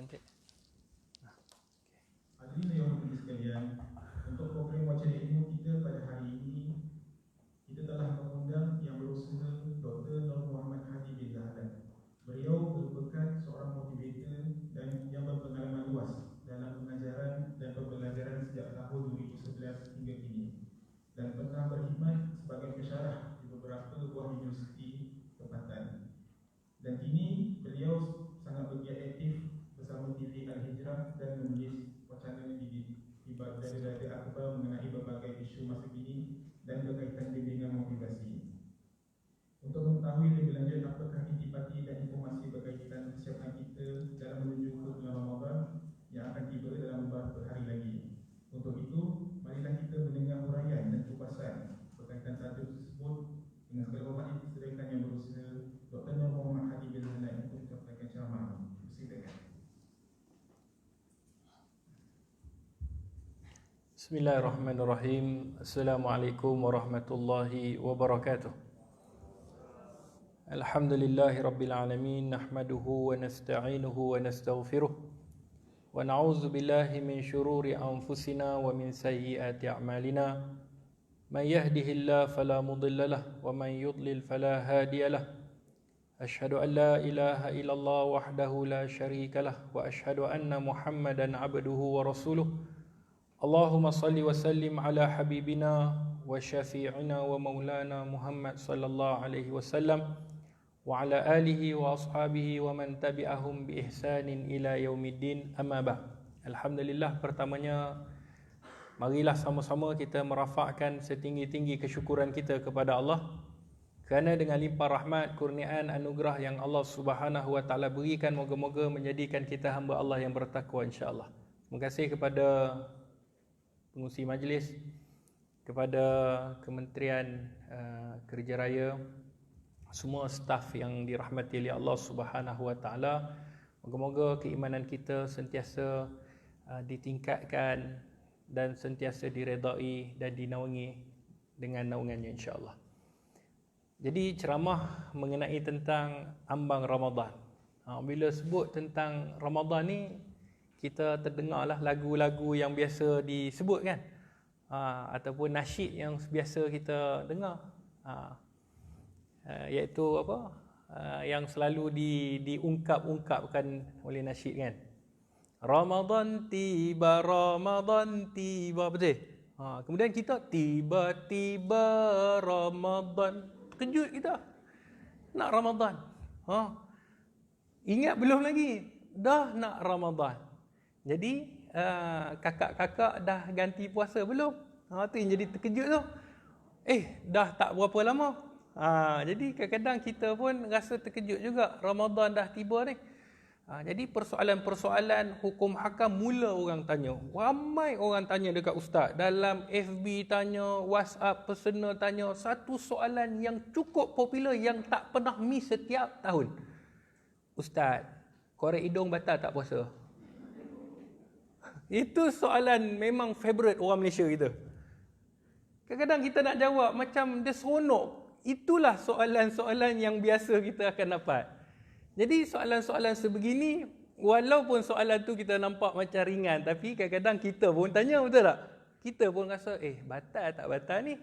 cantik. Hadirin yang berbahagia sekalian, untuk program wacana ilmu kita pada hari ini, kita telah mengundang yang berusaha Dr. Nur Muhammad Hadi bin Zahran. Beliau merupakan seorang motivator dan yang berpengalaman luas dalam pengajaran dan pembelajaran sejak tahun 2011 hingga kini, dan pernah berkhidmat sebagai pensyarah di beberapa buah universiti tempatan. Dan kini beliau sangat bergiat aktif bersama TV Al-Hijrah dan menulis wacana di dada akbar mengenai berbagai isu masa kini dan berkaitan bimbingan motivasi. Untuk mengetahui lebih lanjut apakah intipati dan informasi berkaitan kesiapan kita dalam menuju ke bulan Ramadan yang akan tiba dalam beberapa hari lagi. Untuk itu, marilah kita mendengar huraian dan kupasan berkaitan tajuk tersebut dengan segala hormat yang disediakan yang berusaha Dr. Nur Muhammad Hadi bin Zahran untuk menyampaikan ceramah. Silakan. Bismillahirrahmanirrahim. Assalamualaikum warahmatullahi wabarakatuh. Alhamdulillahi rabbil alamin. Nahmaduhu wa nasta'inuhu wa nastaghfiruh. Wa na'udzu billahi min syururi anfusina wa min sayyiati a'malina. Man yahdihillahu fala mudilla lahu wa man yudlil fala hadiya lahu. Ashhadu an la ilaha illallah wahdahu la syarika lah wa ashhadu anna Muhammadan abduhu wa rasuluh. Allahumma salli wa sallim ala habibina wa syafi'ina wa maulana Muhammad sallallahu alaihi wasallam wa ala alihi wa ashabihi wa man tabi'ahum bi ihsanin ila yaumiddin, amma ba'd. Alhamdulillah, pertamanya marilah sama-sama kita merafakkan setinggi-tinggi kesyukuran kita kepada Allah kerana dengan limpah rahmat, kurniaan, anugerah yang Allah Subhanahu wa taala berikan, moga-moga menjadikan kita hamba Allah yang bertakwa insya-Allah. Terima kasih kepada pengurusi majlis, kepada Kementerian Kerja Raya, semua staf yang dirahmati oleh Allah Subhanahu wa taala. Moga-moga keimanan kita sentiasa ditingkatkan dan sentiasa diredai dan dinaungi dengan naungannya insya-Allah. Jadi ceramah mengenai tentang ambang Ramadan. Bila sebut tentang Ramadan ni, kita terdengarlah lagu-lagu yang biasa disebut kan, ataupun nasyid yang biasa kita dengar, iaitu apa, yang selalu diungkap-ungkapkan oleh nasyid kan. Ramadan tiba, betul? Kemudian kita tiba-tiba Ramadan, terkejut kita nak Ramadan. Ingat belum lagi dah nak Ramadan. Jadi kakak-kakak dah ganti puasa belum? Tu yang jadi terkejut tu. Dah tak berapa lama. Jadi kadang-kadang kita pun rasa terkejut juga, Ramadan dah tiba ni. Jadi persoalan-persoalan hukum hakam mula orang tanya. Ramai orang tanya dekat ustaz. Dalam FB tanya, WhatsApp personal tanya. Satu soalan yang cukup popular yang tak pernah miss setiap tahun. Ustaz, korek hidung batal tak puasa? Itu soalan memang favourite orang Malaysia kita. Kadang-kadang kita nak jawab macam dia seronok. Itulah soalan-soalan yang biasa kita akan dapat. Jadi soalan-soalan sebegini, walaupun soalan tu kita nampak macam ringan, tapi kadang-kadang kita pun tanya, betul tak? Kita pun rasa, batal tak batal ni?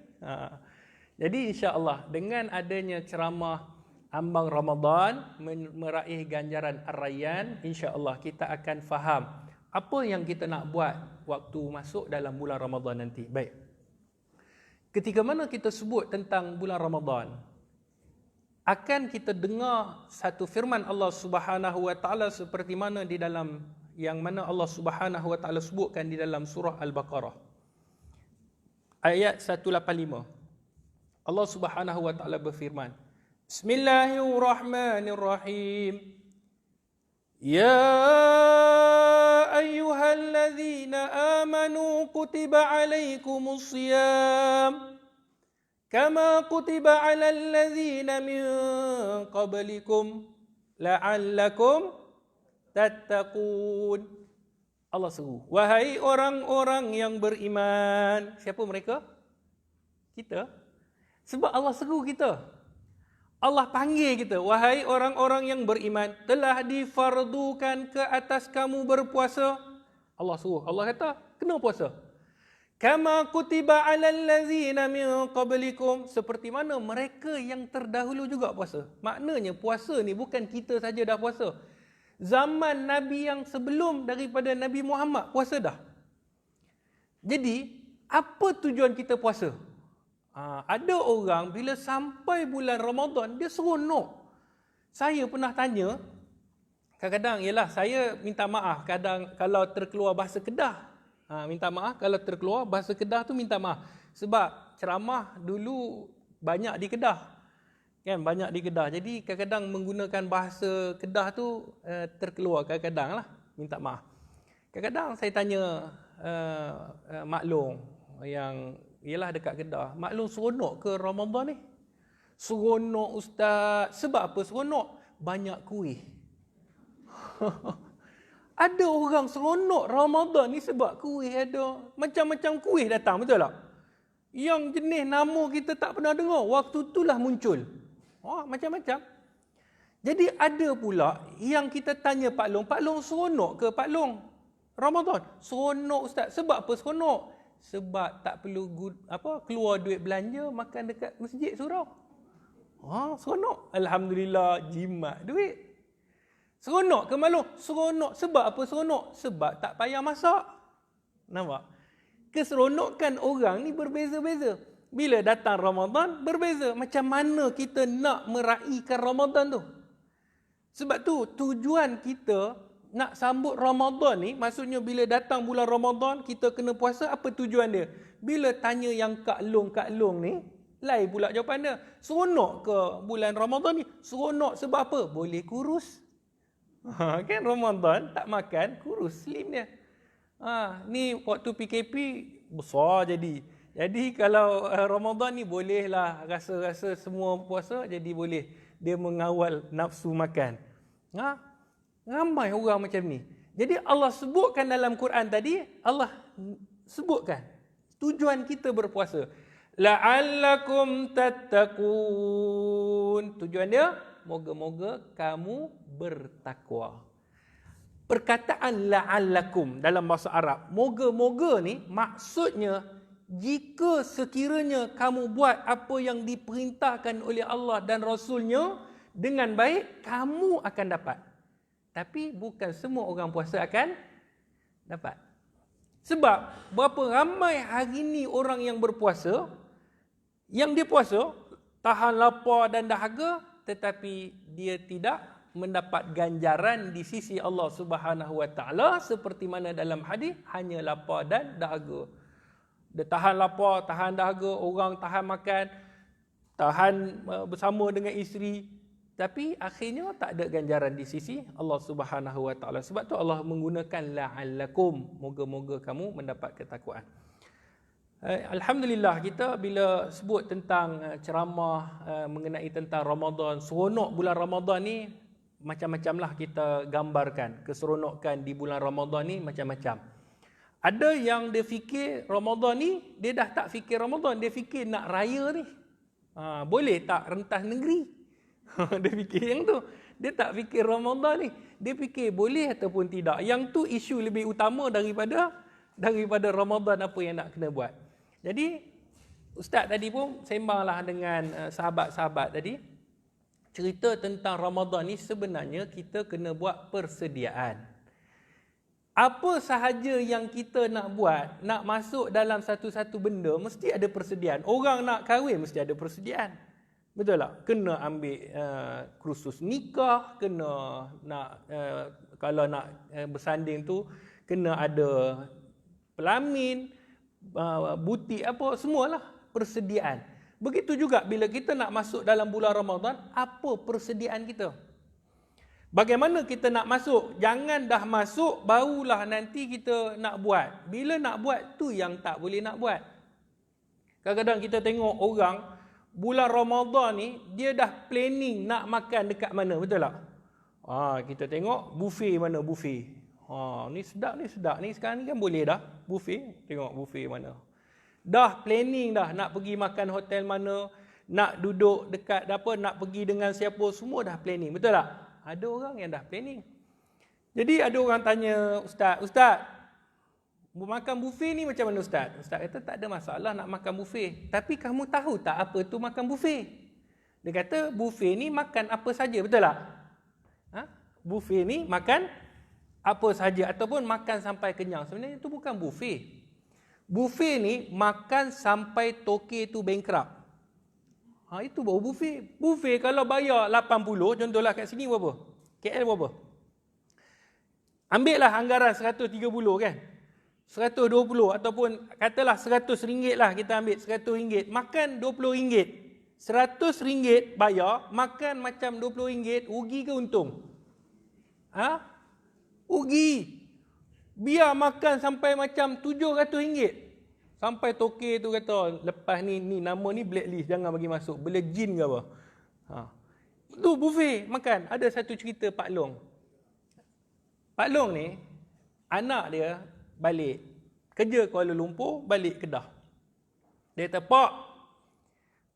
Jadi insya-Allah dengan adanya ceramah ambang Ramadan, meraih ganjaran Ar-Rayyan, insya-Allah kita akan faham apa yang kita nak buat waktu masuk dalam bulan Ramadan nanti. Baik. Ketika mana kita sebut tentang bulan Ramadan, akan kita dengar satu firman Allah Subhanahu wa taala seperti mana di dalam yang mana Allah Subhanahu wa taala sebutkan di dalam surah Al-Baqarah. Ayat 185. Allah Subhanahu wa taala berfirman, Bismillahirrahmanirrahim. Ya ayyuhalladzina amanu kutiba alaikumus siyam kama kutiba alal ladzina min qablikum la'allakum tattaqun. Allah seru, wahai orang-orang yang beriman. Siapa mereka? Kita. Sebab Allah seru kita. Allah panggil kita, wahai orang-orang yang beriman, telah difardukan ke atas kamu berpuasa. Allah suruh, Allah kata, kena puasa. Kama kutiba alal ladzina min qablikum, seperti mana mereka yang terdahulu juga puasa. Maknanya puasa ni bukan kita saja dah puasa. Zaman Nabi yang sebelum daripada Nabi Muhammad puasa dah. Jadi, apa tujuan kita puasa? Ada orang bila sampai bulan Ramadan, dia seronok. Saya pernah tanya, kadang-kadang, yelah saya minta maaf kadang kalau terkeluar bahasa Kedah. Minta maaf kalau terkeluar bahasa Kedah tu, minta maaf. Sebab ceramah dulu banyak di Kedah. Kan, banyak di Kedah. Jadi kadang-kadang menggunakan bahasa Kedah tu terkeluar kadang-kadang lah. Minta maaf. Kadang-kadang saya tanya Mak Long yang ialah dekat Kedah, Mak Long seronok ke Ramadan ni? Seronok Ustaz. Sebab apa seronok? Banyak kuih. Ada orang seronok Ramadan ni sebab kuih ada. Macam-macam kuih datang, betul tak? Yang jenis nama kita tak pernah dengar, waktu itulah muncul. Macam-macam. Jadi ada pula yang kita tanya Pak Long seronok ke Pak Long Ramadan? Seronok Ustaz. Sebab apa seronok? Sebab tak perlu keluar duit belanja, makan dekat masjid surau. Seronok. Alhamdulillah, jimat duit. Seronok ke malu? Seronok. Sebab apa seronok? Sebab tak payah masak. Nampak? Keseronokan orang ni berbeza-beza. Bila datang Ramadan, berbeza. Macam mana kita nak meraihkan Ramadan tu? Sebab tu, tujuan kita nak sambut Ramadan ni, maksudnya bila datang bulan Ramadan, kita kena puasa, apa tujuan dia? Bila tanya yang Kak Long ni, lain pula jawapan dia. Seronok ke bulan Ramadan ni? Seronok sebab apa? Boleh kurus. Kan Ramadan, tak makan, kurus, slim dia. Ni waktu PKP, besar jadi. Jadi kalau Ramadan ni bolehlah rasa-rasa semua puasa, jadi boleh dia mengawal nafsu makan. Ramai orang macam ni. Jadi Allah sebutkan dalam Quran tadi, Allah sebutkan tujuan kita berpuasa. La'allakum tattaqun. Tujuan dia, moga-moga kamu bertakwa. Perkataan la'allakum dalam bahasa Arab, moga-moga ni maksudnya jika sekiranya kamu buat apa yang diperintahkan oleh Allah dan Rasulnya dengan baik, kamu akan dapat. Tapi bukan semua orang puasa akan dapat. Sebab berapa ramai hari ni orang yang berpuasa, yang dia puasa, tahan lapar dan dahaga, tetapi dia tidak mendapat ganjaran di sisi Allah Subhanahu Wa Taala seperti mana dalam hadis, hanya lapar dan dahaga. Dia tahan lapar, tahan dahaga, orang tahan makan, tahan bersama dengan isteri, tapi akhirnya tak ada ganjaran di sisi Allah Subhanahu Wa Taala. Sebab tu Allah menggunakan la'allakum, moga-moga kamu mendapat ketakwaan. Alhamdulillah, kita bila sebut tentang ceramah mengenai tentang Ramadan, seronok bulan Ramadan ni macam-macamlah kita gambarkan. Keseronokan di bulan Ramadan ni macam-macam. Ada yang dia fikir Ramadan ni, dia dah tak fikir Ramadan, dia fikir nak raya ni. Boleh tak rentas negeri? Dia fikir yang tu. Dia tak fikir Ramadan ni. Dia fikir boleh ataupun tidak. Yang tu isu lebih utama daripada Ramadan apa yang nak kena buat. Jadi Ustaz tadi pun sembanglah dengan sahabat-sahabat tadi. Cerita tentang Ramadan ni sebenarnya kita kena buat persediaan. Apa sahaja yang kita nak buat, nak masuk dalam satu-satu benda, mesti ada persediaan. Orang nak kahwin mesti ada persediaan. Betul tak? Kena ambil kursus nikah, kena nak kalau nak bersanding tu kena ada pelamin, butik apa, semualah persediaan. Begitu juga bila kita nak masuk dalam bulan Ramadan, apa persediaan kita? Bagaimana kita nak masuk? Jangan dah masuk barulah nanti kita nak buat. Bila nak buat tu yang tak boleh nak buat. Kadang-kadang kita tengok orang bulan Ramadan ni, dia dah planning nak makan dekat mana, betul tak? Kita tengok buffet mana buffet. Ni sedap. Ni sekarang ni kan boleh dah buffet. Tengok buffet mana. Dah planning dah nak pergi makan hotel mana, nak duduk dekat apa, nak pergi dengan siapa, semua dah planning. Betul tak? Ada orang yang dah planning. Jadi ada orang tanya, Ustaz, makan buffet ni macam mana Ustaz? Ustaz kata tak ada masalah nak makan buffet. Tapi kamu tahu tak apa tu makan buffet? Dia kata buffet ni makan apa saja, betul tak? Buffet ni makan apa saja ataupun makan sampai kenyang. Sebenarnya itu bukan buffet. Buffet ni makan sampai toke tu bankrupt. Itu baru buffet. Buffet kalau bayar 80, contohlah kat sini berapa? KL berapa? Ambil lah anggaran 130 kan? 120 ataupun katalah RM100 lah kita ambil, RM100. Makan RM20. RM100 bayar, makan macam RM20, rugi ke untung? Rugi. Biar makan sampai macam RM700. Sampai toke tu kata, lepas ni nama ni blacklist, jangan bagi masuk. Bela jin ke apa. Tu buffet makan. Ada satu cerita Pak Long. Pak Long ni, anak dia balik. Kerja Kuala Lumpur, balik Kedah. Dia kata, Pak,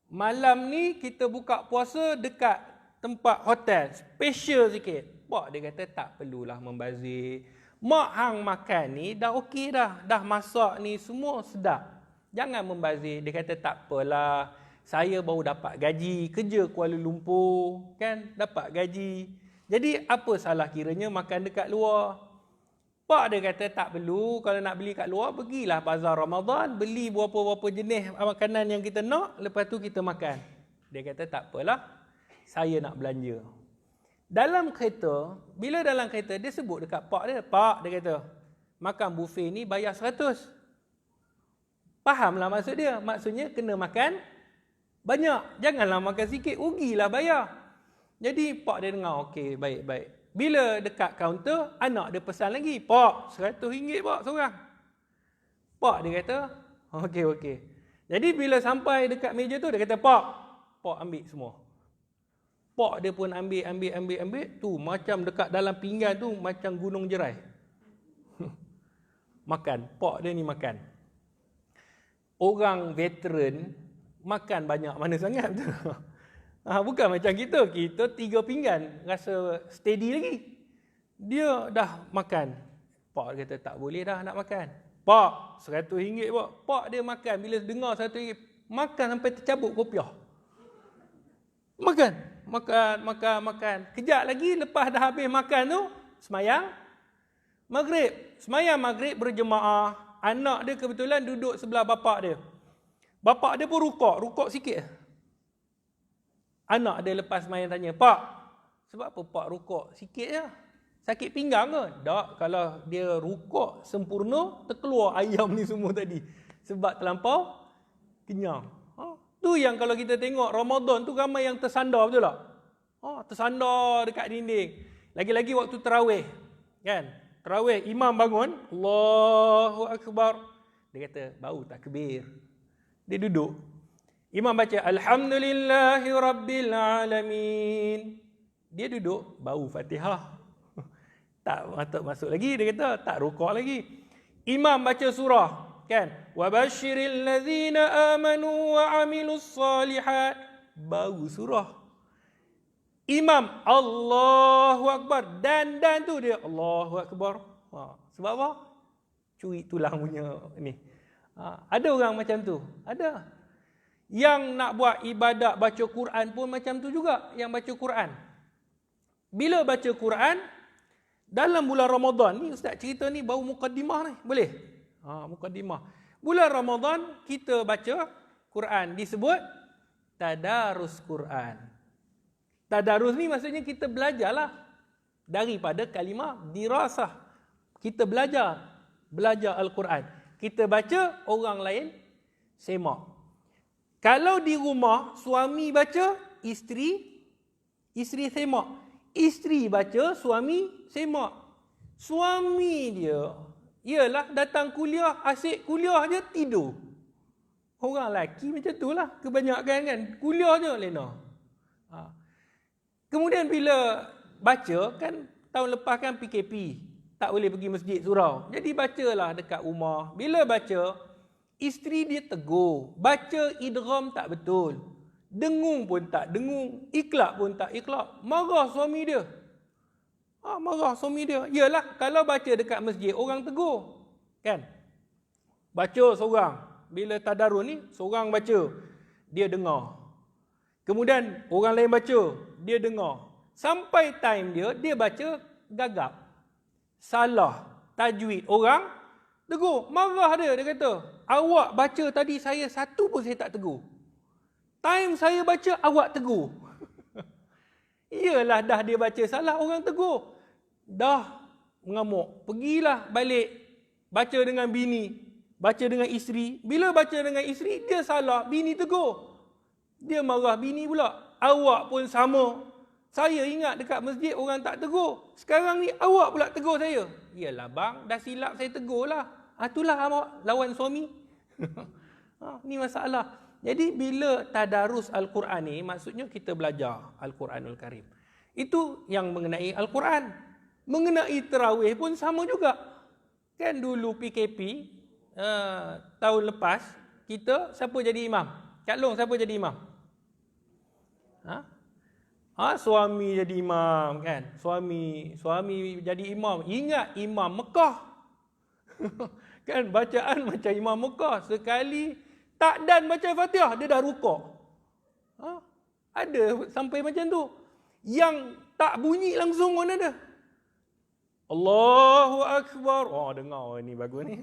malam ni kita buka puasa dekat tempat hotel. Special sikit. Pak dia kata, tak perlulah membazir. Mak hang makan ni dah okey dah. Dah masak ni semua sedap. Jangan membazir. Dia kata tak apalah. Saya baru dapat gaji. Kerja Kuala Lumpur. Kan? Dapat gaji. Jadi apa salah kiranya makan dekat luar? Pak dia kata tak perlu. Kalau nak beli kat luar, pergilah bazar Ramadan. Beli berapa-berapa jenis makanan yang kita nak. Lepas tu kita makan. Dia kata tak apalah. Saya nak belanja. Dalam kereta, bila dalam kereta, dia sebut dekat pak dia. Pak, dia kata, makan buffet ni bayar 100. Fahamlah maksud dia. Maksudnya kena makan banyak. Janganlah makan sikit, rugilah bayar. Jadi pak dia dengar, okey, baik-baik. Bila dekat kaunter, anak dia pesan lagi. Pak, RM100 pak seorang. Pak dia kata, okey. Jadi bila sampai dekat meja tu, dia kata, Pak ambil semua. Pak dia pun ambil. Tu macam dekat dalam pinggan tu macam gunung jerai. Makan. Pak dia ni makan. Orang veteran makan banyak mana sangat tu. Bukan macam kita. Kita 3 pinggan rasa steady lagi. Dia dah makan. Pak dia kata tak boleh dah nak makan. Pak, RM100 pak. Pak dia makan. Bila dengar RM100, makan sampai tercabut kopiah. Makan. Kejap lagi lepas dah habis makan tu, semayang maghrib. Semayang maghrib berjemaah. Anak dia kebetulan duduk sebelah bapak dia. Bapak dia pun rukuk sikit. Anak dia lepas semayang tanya, Pak, sebab apa Pak rukuk sikit je? Sakit pinggang ke? Tak, kalau dia rukuk sempurna, terkeluar ayam ni semua tadi. Sebab terlampau kenyang. Tu yang kalau kita tengok Ramadan tu ramai yang tersandar, betul tak? Tersandar dekat dinding. Lagi-lagi waktu tarawih. Kan? Tarawih, imam bangun. Allahu Akbar. Dia kata, bau takbir. Dia duduk. Imam baca, Alhamdulillahi Rabbil Alamin. Dia duduk, bau Fatihah. Tak masuk lagi. Dia kata, tak rukuk lagi. Imam baca surah. Kan? Wa basyiril ladzina amanu wa amilus solihat. Bau surah. Imam Allahu Akbar. Dan tu dia Allahu Akbar. Sebab apa? Curi tulang punya ni. Ada orang macam tu. Ada. Yang nak buat ibadat baca Quran pun macam tu juga. Yang baca Quran. Bila baca Quran, dalam bulan Ramadan ni, Ustaz cerita ni baru mukaddimah ni. Boleh? Mukaddimah. Bulan Ramadan kita baca Quran, disebut tadarus Quran. Tadarus ni maksudnya kita belajarlah daripada kalimah dirasah. Kita belajar Al-Quran. Kita baca, orang lain semak. Kalau di rumah suami baca, isteri semak. Isteri baca, suami semak. Suami dia ialah datang kuliah, asyik kuliah je, tidur. Orang lelaki macam tu lah. Kebanyakan kan. Kuliah je, lena. Kemudian bila baca, kan tahun lepas kan PKP. Tak boleh pergi masjid surau. Jadi bacalah dekat rumah. Bila baca, isteri dia tegur. Baca idgham tak betul. dengung pun tak dengung, ikhlas pun tak ikhlas. Marah suami dia. Marah suami dia. Yalah, kalau baca dekat masjid, orang tegur. Kan? Baca seorang. Bila tadarus ni, seorang baca. Dia dengar. Kemudian, orang lain baca. Dia dengar. Sampai time dia, dia baca gagap. Salah. Tajwid. Orang tegur. Marah dia. Dia kata, awak baca tadi saya satu pun saya tak tegur. Time saya baca, awak tegur. Iyalah, dah dia baca salah, orang tegur. Dah mengamuk. Pergilah balik. Baca dengan bini. Baca dengan isteri. Bila baca dengan isteri, dia salah. Bini tegur. Dia marah bini pula. Awak pun sama. Saya ingat dekat masjid orang tak tegur. Sekarang ni awak pula tegur saya. Yalah bang, dah silap saya tegur lah. Itulah awak lawan suami. Ni masalah. Jadi bila tadarus Al-Quran ni, maksudnya kita belajar Al-Quranul Karim. Itu yang mengenai Al-Quran. Mengenai tarawih pun sama juga. Kan dulu PKP, tahun lepas, kita siapa jadi imam? Kak Long siapa jadi imam? Suami jadi imam kan? Suami jadi imam. Ingat imam Mekah. Kan bacaan macam imam Mekah. Sekali tak dan baca Fatihah, dia dah rukuk. Ada sampai macam tu. Yang tak bunyi langsung pun ada. Allahu Akbar. Dengar ni bagus ni.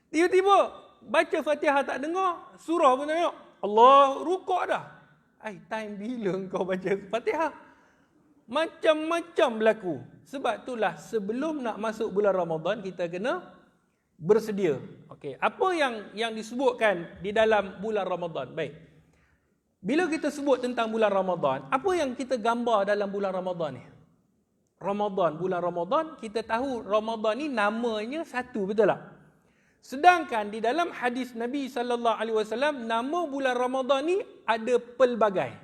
Tiba-tiba baca Fatihah tak dengar, surah pun tengok. Allah, rukuk dah. Time bila engkau baca Fatihah? Macam-macam berlaku. Sebab itulah sebelum nak masuk bulan Ramadan, kita kena bersedia. Okey, apa yang disebutkan di dalam bulan Ramadan? Baik. Bila kita sebut tentang bulan Ramadan, apa yang kita gambar dalam bulan Ramadan ni? Bulan Ramadan, kita tahu Ramadan ni namanya satu, betul tak? Sedangkan di dalam hadis Nabi SAW, nama bulan Ramadan ni ada pelbagai.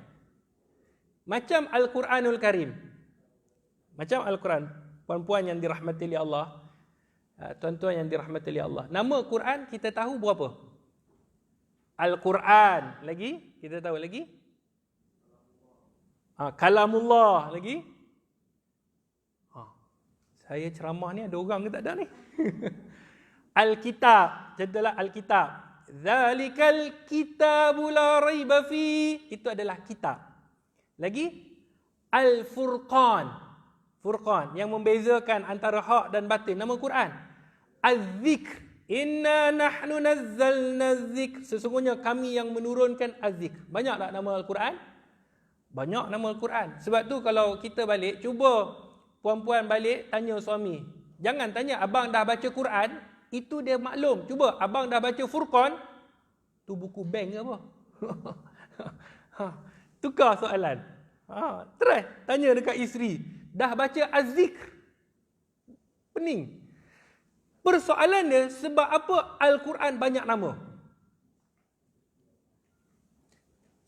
Macam Al-Quranul Karim. Macam Al-Quran. Puan-puan yang dirahmati oleh Allah, tuan-tuan yang dirahmati oleh Allah. Nama Quran kita tahu berapa? Al-Quran. Lagi? Kita tahu lagi? Kalamullah. Lagi? Saya ceramah ni ada orang ke tak ada ni? Al-Kitab. Contohlah Al-Kitab. Zalikal kitabu la raiba fi. Itu adalah kitab. Lagi? Al-Furqan. Furqan. Yang membezakan antara hak dan batin. Nama Quran. Az-Zikr. Inna nahnu nazzalna az-Zikr. Sesungguhnya kami yang menurunkan az-Zikr. Banyak tak nama Al-Quran? Banyak nama Al-Quran. Sebab tu kalau kita balik, cuba puan-puan balik tanya suami. Jangan tanya abang dah baca Quran, itu dia maklum. Cuba abang dah baca Furqan, tu buku bank ke apa? Tukar soalan. Try tanya dekat isteri, dah baca Az-Zikr? Pening. Persoalan dia sebab apa Al-Quran banyak nama?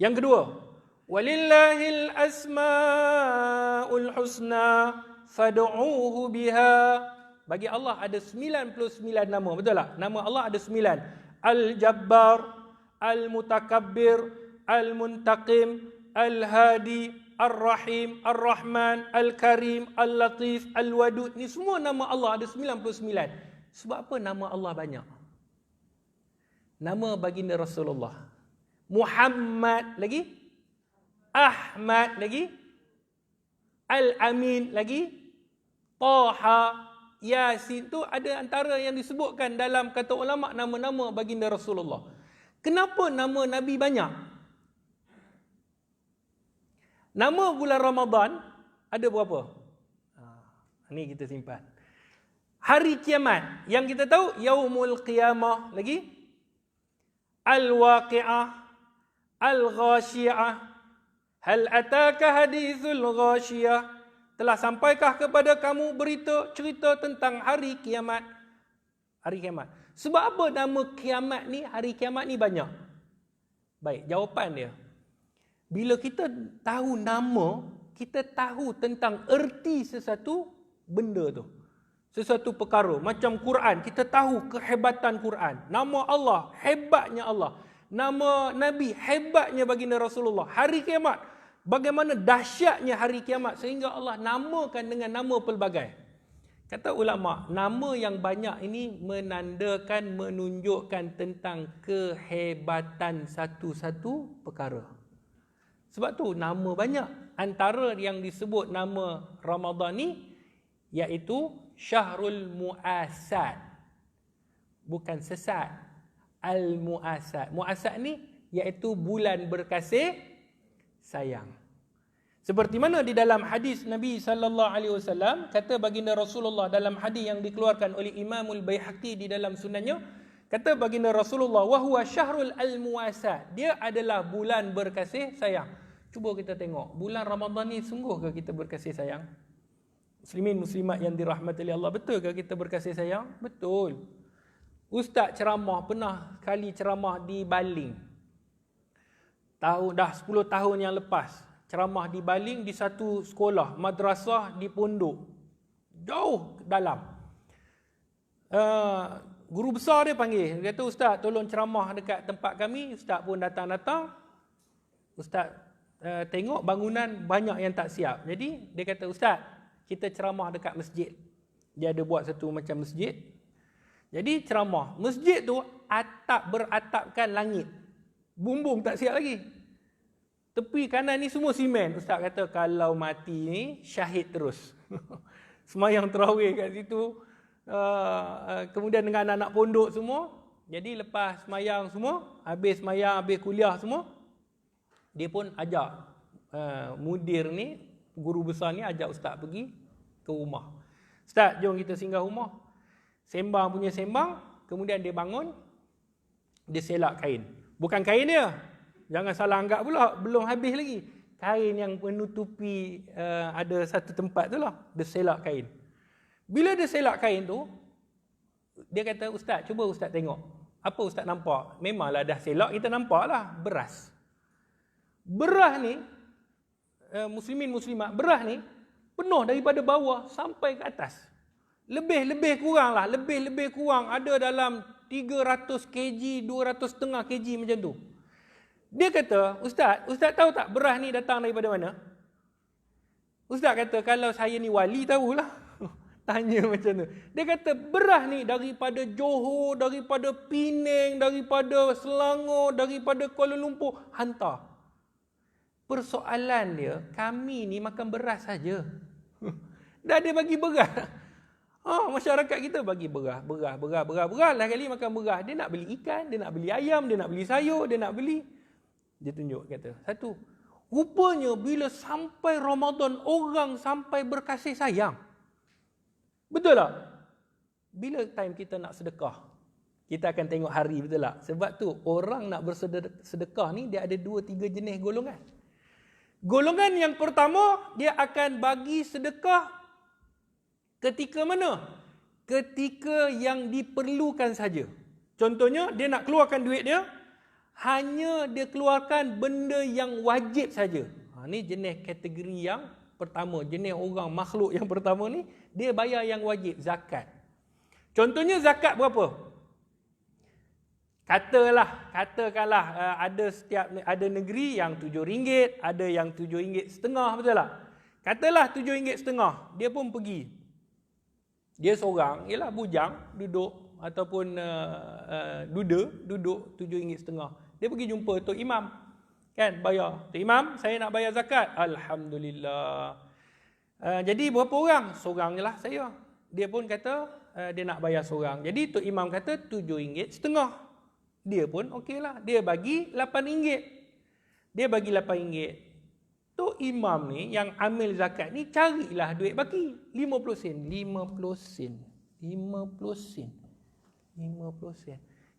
Yang kedua, walillahil asmaul husna fad'uuhu biha. Bagi Allah ada 99 nama, betul tak? Nama Allah ada 9. Al-Jabbar, Al-Mutakabbir, Al-Muntaqim, Al-Hadi, Ar-Rahim, Ar-Rahman, Al-Karim, Al-Latif, Al-Wadud. Ni semua nama Allah ada 99. Sebab apa nama Allah banyak? Nama baginda Rasulullah. Muhammad lagi? Ahmad lagi? Al-Amin lagi? Taha, Yasin, tu ada antara yang disebutkan dalam kata ulama nama-nama baginda Rasulullah. Kenapa nama Nabi banyak? Nama bulan Ramadan ada berapa? Ini kita simpan. Hari kiamat yang kita tahu Yaumul Qiyamah lagi? Al-Waqi'ah, Al-Ghasyi'ah. Hal ataka hadithul ghashiyah. Telah sampaikah kepada kamu berita cerita tentang hari kiamat? Hari kiamat. Sebab apa nama kiamat ni, hari kiamat ni banyak? Baik, jawapan dia. Bila kita tahu nama, kita tahu tentang erti sesuatu benda tu. Sesuatu perkara. Macam Quran, kita tahu kehebatan Quran. Nama Allah, hebatnya Allah. nama Nabi, hebatnya baginda Rasulullah. Hari kiamat, bagaimana dahsyatnya hari kiamat, sehingga Allah namakan dengan nama pelbagai. Kata ulama, nama yang banyak ini menandakan, menunjukkan tentang kehebatan satu-satu perkara. Sebab tu nama banyak. Antara yang disebut nama Ramadan ni iaitu Syahrul Mu'asad. Bukan sesat. Al-Mu'asad. Mu'asad ni iaitu bulan berkasih sayang. Seperti mana di dalam hadis Nabi sallallahu alaihi wasallam, kata baginda Rasulullah dalam hadis yang dikeluarkan oleh Imamul Baihaqi di dalam sunannya, kata baginda Rasulullah, wa huwa syahrul al-muwasat. Dia adalah bulan berkasih sayang. Cuba kita tengok, bulan Ramadan ni sungguhkah kita berkasih sayang? Muslimin muslimat yang dirahmati oleh Allah, betulkah kita berkasih sayang? Betul. Ustaz ceramah, pernah kali ceramah di Baling. Dah 10 tahun yang lepas. Ceramah di Baling di satu sekolah, madrasah di pondok. Jauh dalam. Guru besar dia panggil. Dia kata, Ustaz tolong ceramah dekat tempat kami. Ustaz pun datang-datang. Ustaz tengok bangunan banyak yang tak siap. Jadi dia kata, Ustaz kita ceramah dekat masjid. Dia ada buat satu macam masjid. Jadi ceramah. Masjid tu beratapkan langit. Bumbung tak siap lagi. Tepi kanan ni semua simen. Ustaz kata kalau mati ni syahid terus. Semayang tarawih kat situ. Kemudian dengan anak-anak pondok semua. Jadi lepas semayang semua, habis semayang, habis kuliah semua, dia pun ajak mudir ni, guru besar ni ajak Ustaz pergi ke rumah. Ustaz jom kita singgah rumah. Sembang punya sembang. Kemudian dia bangun. Dia selak kain. Bukan kain dia. Jangan salah anggap pula, belum habis lagi. Kain yang menutupi ada satu tempat tu lah. Dia selak kain. Bila dia selak kain tu, dia kata, Ustaz, cuba Ustaz tengok. Apa Ustaz nampak? Memanglah dah selak, kita nampak lah. Beras. Beras ni, muslimin muslimat, beras ni, penuh daripada bawah sampai ke atas. Lebih kurang lah. Lebih kurang. Ada dalam 300 kg, 200,5 kg macam tu. Dia kata, Ustaz tahu tak beras ni datang daripada mana? Ustaz kata, kalau saya ni wali tahulah. Tanya macam tu. Dia kata, beras ni daripada Johor, daripada Penang, daripada Selangor, daripada Kuala Lumpur, hantar. Persoalan dia, kami ni makan beras saja. Dah dia bagi beras. Masyarakat kita bagi beras lah kali makan beras. Dia nak beli ikan, dia nak beli ayam, dia nak beli sayur, dia nak beli. Dia tunjuk kata, satu, rupanya bila sampai Ramadan orang sampai berkasih sayang. Betul tak? Bila time kita nak sedekah, kita akan tengok hari, betul tak? Sebab tu orang nak bersedekah ni dia ada 2-3 jenis golongan. Golongan yang pertama, dia akan bagi sedekah ketika mana? Ketika yang diperlukan saja. Contohnya, dia nak keluarkan duit dia, hanya dia keluarkan benda yang wajib saja. Ni jenis kategori yang pertama. Jenis orang makhluk yang pertama ni, dia bayar yang wajib, zakat. Contohnya zakat berapa? Katakanlah ada negeri yang RM7, ada yang RM7.5, betul tak? Katalah RM7.5, dia pun pergi. Dia seorang, ialah bujang, duduk ataupun duduk RM7.5. Dia pergi jumpa Tok Imam. Kan, bayar. Tok Imam, saya nak bayar zakat. Alhamdulillah. Jadi berapa orang? Seorang je lah saya. Dia pun kata dia nak bayar seorang. Jadi Tok Imam kata RM7.5. Dia pun okey lah. Dia bagi RM8. Dia bagi RM8. Tok Imam ni yang ambil zakat ni carilah duit baki. 50 sen. 50 sen.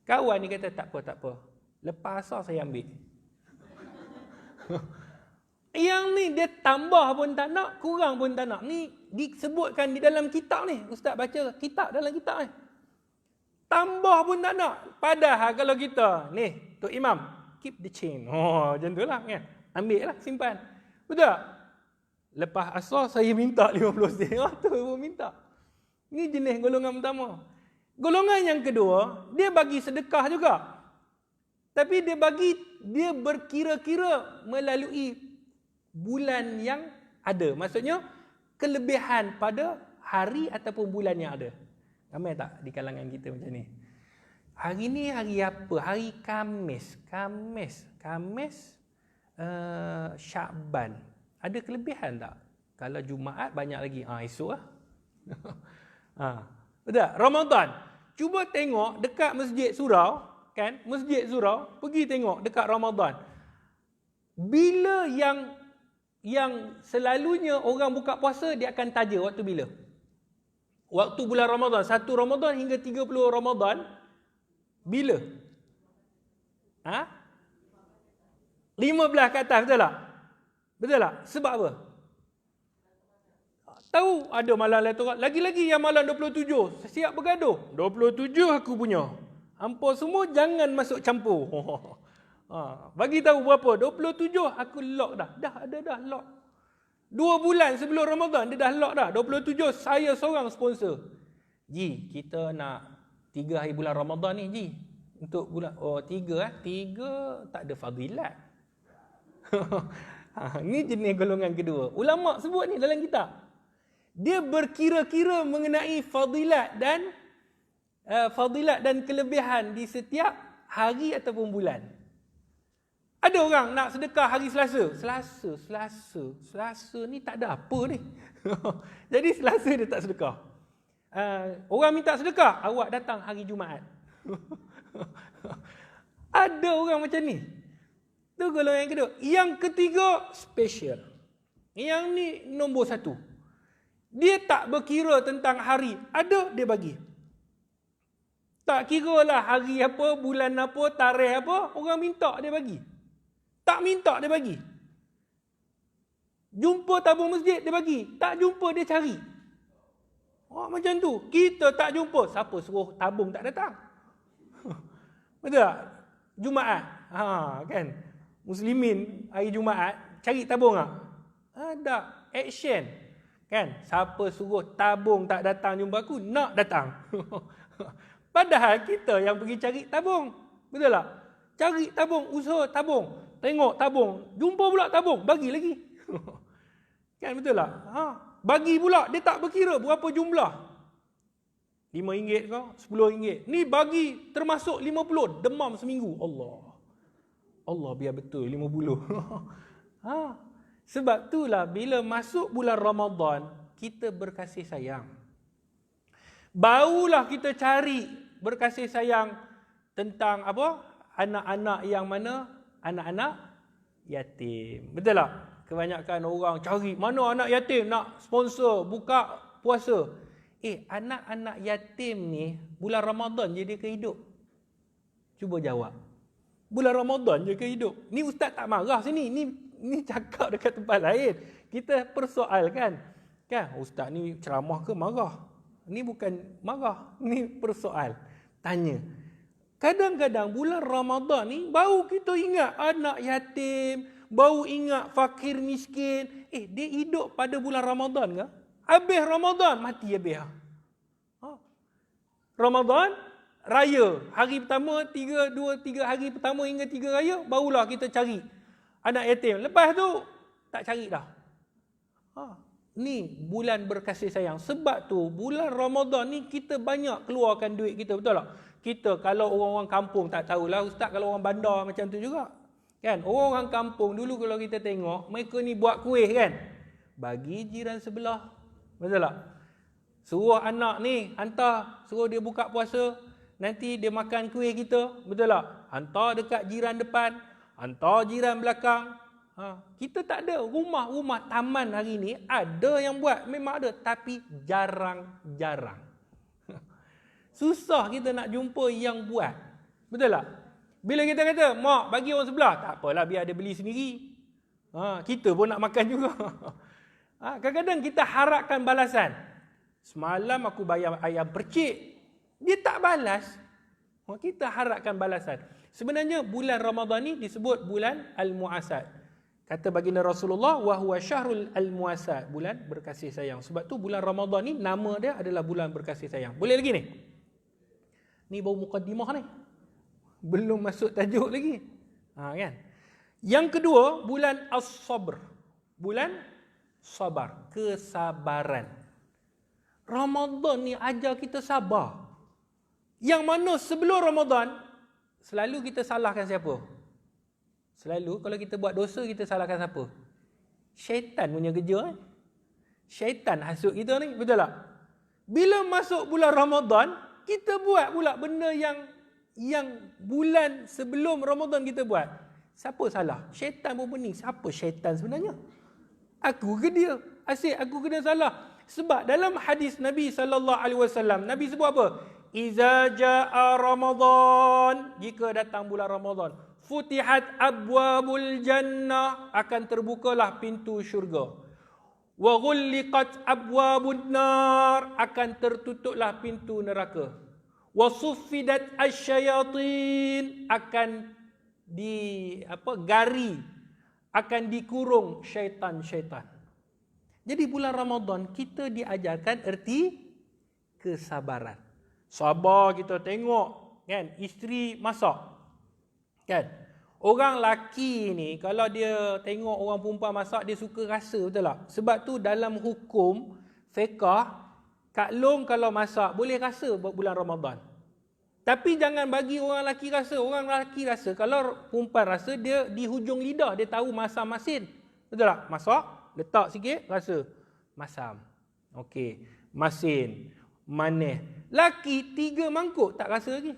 Kawan ni kata tak apa. Lepas asar saya ambil. Yang ni dia tambah pun tak nak, kurang pun tak nak. Ni disebutkan di dalam kitab ni. Ustaz baca kitab dalam kitab ni. Tambah pun tak nak. Padahal kalau kita, ni Tok Imam, keep the change. Macam tu lah kan. Ambil lah, simpan. Betul tak? Lepas asar saya minta 50 sen. Tu pun minta. Ni jenis golongan pertama. Golongan yang kedua, dia bagi sedekah juga. Tapi dia berkira-kira melalui bulan yang ada. Maksudnya kelebihan pada hari ataupun bulan yang ada. Ramai tak di kalangan kita macam ni? Hari ni hari apa? Hari Khamis. Syakban. Ada kelebihan tak? Kalau Jumaat banyak lagi. Esok lah. Betul tak? Ramadan. Cuba tengok dekat Masjid Surau. Kan? Masjid Surau. Pergi tengok dekat Ramadan. Bila yang selalunya orang buka puasa, dia akan taja waktu bila? Waktu bulan Ramadan. 1 Ramadan hingga 30 Ramadan. Bila? 15 ke atas, betul tak? Betul tak? Sebab apa? Tahu ada malam Lailatul Qadar. Lagi-lagi yang malam 27. Siap bergaduh. 27 aku punya. Hampa semua jangan masuk campur. Bagi tahu berapa? 27 aku lock dah. Dah lock. 2 bulan sebelum Ramadan dia dah lock dah. 27 saya seorang sponsor. Ji, kita nak 3 hari bulan Ramadan ni, Ji. Untuk bulan 3 3 tak ada fadilat. Ni jenis golongan kedua. Ulama sebut ni dalam kitab. Dia berkira-kira mengenai fadilat dan kelebihan di setiap hari ataupun bulan. Ada orang nak sedekah hari Selasa. Selasa ni tak ada apa ni. Jadi Selasa dia tak sedekah. Orang minta sedekah, awak datang hari Jumaat. Ada orang macam ni. Itu golongan yang kedua. Yang ketiga, special. Yang ni nombor 1. Dia tak berkira tentang hari. Ada, dia bagi. Tak kira lah hari apa, bulan apa, tarikh apa. Orang minta, dia bagi. Tak minta, dia bagi. Jumpa tabung masjid, dia bagi. Tak jumpa, dia cari. Macam tu. Kita tak jumpa. Siapa suruh tabung tak datang? Betul tak? Jumaat. Kan? Muslimin hari Jumaat, cari tabung tak? Ada. Action. Kan? Siapa suruh tabung tak datang jumpa aku, nak datang. Padahal kita yang pergi cari tabung. Betul tak? Cari tabung, usaha tabung. Tengok tabung, jumpa pula tabung, bagi lagi. Kan betul tak? Bagi pula, dia tak berkira berapa jumlah. RM5 ke? RM10. Ni bagi termasuk 50, demam seminggu. Allah biar betul 50. Sebab itulah bila masuk bulan Ramadan, kita berkasih sayang. Barulah kita cari berkasih sayang tentang apa? Anak-anak yang mana? Anak-anak yatim. Betul tak? Kebanyakan orang cari mana anak yatim nak sponsor buka puasa. Anak-anak yatim ni bulan Ramadan je dia kehidup. Cuba jawab. Bulan Ramadan je kehidup. Ni ustaz tak marah sini. Ni cakap dekat tempat lain. Kita persoalkan. Kan? Ustaz ni ceramah ke marah? Ni bukan marah. Ni persoal. Tanya. Kadang-kadang bulan Ramadan ni baru kita ingat anak yatim. Baru ingat fakir miskin. Dia hidup pada bulan Ramadan ke? Habis Ramadan, mati habis. Ramadan, raya. Hari pertama, 3 hari pertama hingga 3 raya, barulah kita cari anak yatim. Lepas tu, tak cari dah. Ni bulan berkasih sayang. Sebab tu, bulan Ramadan ni kita banyak keluarkan duit kita. Betul tak? Kita kalau orang-orang kampung tak tahulah. Ustaz kalau orang bandar macam tu juga. Kan? Orang-orang kampung dulu kalau kita tengok, mereka ni buat kuih kan? Bagi jiran sebelah. Betul tak? Suruh anak ni, hantar. Suruh dia buka puasa. Nanti dia makan kuih kita. Betul tak? Hantar dekat jiran depan. Hantar jiran belakang. Kita tak ada. Rumah-rumah taman hari ni ada yang buat. Memang ada. Tapi jarang-jarang. Susah kita nak jumpa yang buat. Betul tak? Bila kita kata, mak bagi orang sebelah. Tak apalah, biar dia beli sendiri. Kita pun nak makan juga. Kadang-kadang kita harapkan balasan. Semalam aku bayar ayam percik. Dia tak balas. Kita harapkan balasan. Sebenarnya bulan Ramadan ni disebut bulan Al-Mu'asad. Kata baginda Rasulullah, wa huwa syahrul al-mu'asad, bulan berkasih sayang. Sebab tu bulan Ramadan ni nama dia adalah bulan berkasih sayang. Boleh lagi ni? Ni baru mukaddimah ni. Belum masuk tajuk lagi. Kan? Yang kedua, bulan As-Sabr. Bulan sabar, kesabaran. Ramadan ni ajar kita sabar. Yang mana sebelum Ramadan, selalu kita salahkan siapa? Selalu kalau kita buat dosa, kita salahkan siapa? Syaitan punya kerja. Syaitan hasut kita ni, betul tak? Bila masuk bulan Ramadan, kita buat pula benda yang bulan sebelum Ramadan kita buat. Siapa salah? Syaitan pun pening. Siapa syaitan sebenarnya? Aku ke dia? Asyik aku kena salah. Sebab dalam hadis Nabi SAW, Nabi sebut apa? Iza jaa Ramadan, jika datang bulan Ramadan, futihat abwabul jannah, akan terbukalah pintu syurga. Wa ghulliqat abwabun nar, akan tertutuplah pintu neraka. Wa suffidat asyayatin, akan gari, akan dikurung syaitan-syaitan. Jadi bulan Ramadan kita diajarkan erti kesabaran. Sabar kita tengok kan isteri masak. Kan? Orang laki ni kalau dia tengok orang perempuan masak dia suka rasa, betul tak? Sebab tu dalam hukum fiqh Kak Long kalau masak boleh rasa bulan Ramadan. Tapi jangan bagi orang lelaki rasa. Orang lelaki rasa, kalau perempuan rasa, dia di hujung lidah, dia tahu masam masin. Betul tak? Masak, letak sikit, rasa. Masam. Okey. Masin. Manis. Laki 3 mangkuk, tak rasa lagi.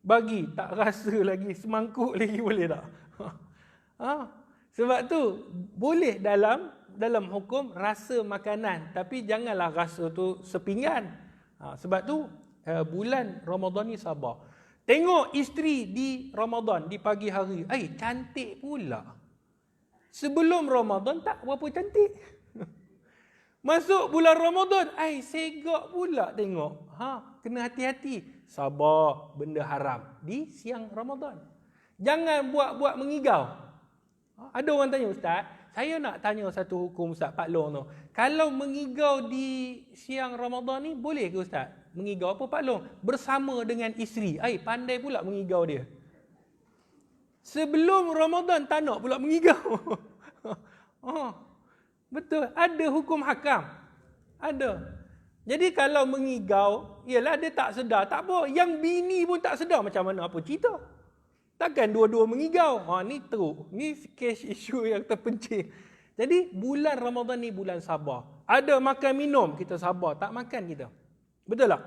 Bagi, tak rasa lagi. Semangkuk lagi boleh tak? Sebab tu, boleh dalam hukum rasa makanan. Tapi janganlah rasa tu sepinggan. Sebab tu, bulan Ramadan ni sabar. Tengok isteri di Ramadan, di pagi hari. Cantik pula. Sebelum Ramadan tak berapa cantik. Masuk bulan Ramadan, segak pula tengok. Kena hati-hati. Sabar benda haram di siang Ramadan. Jangan buat-buat mengigau. Ada orang tanya, Ustaz, saya nak tanya satu hukum Ustaz Pak Long tu. Kalau mengigau di siang Ramadan ni boleh ke Ustaz? Mengigau apa Pak Long? Bersama dengan isteri. Pandai pula mengigau dia. Sebelum Ramadan tak nak pula mengigau. Betul. Ada hukum hakam. Ada. Jadi kalau mengigau, ialah dia tak sedar. Tak apa. Yang bini pun tak sedar macam mana apa cerita. Takkan dua-dua mengigau. Ni teruk. Ni case issue yang terpencil. Jadi bulan Ramadan ni bulan sabar. Ada makan minum, kita sabar. Tak makan kita. Betul tak?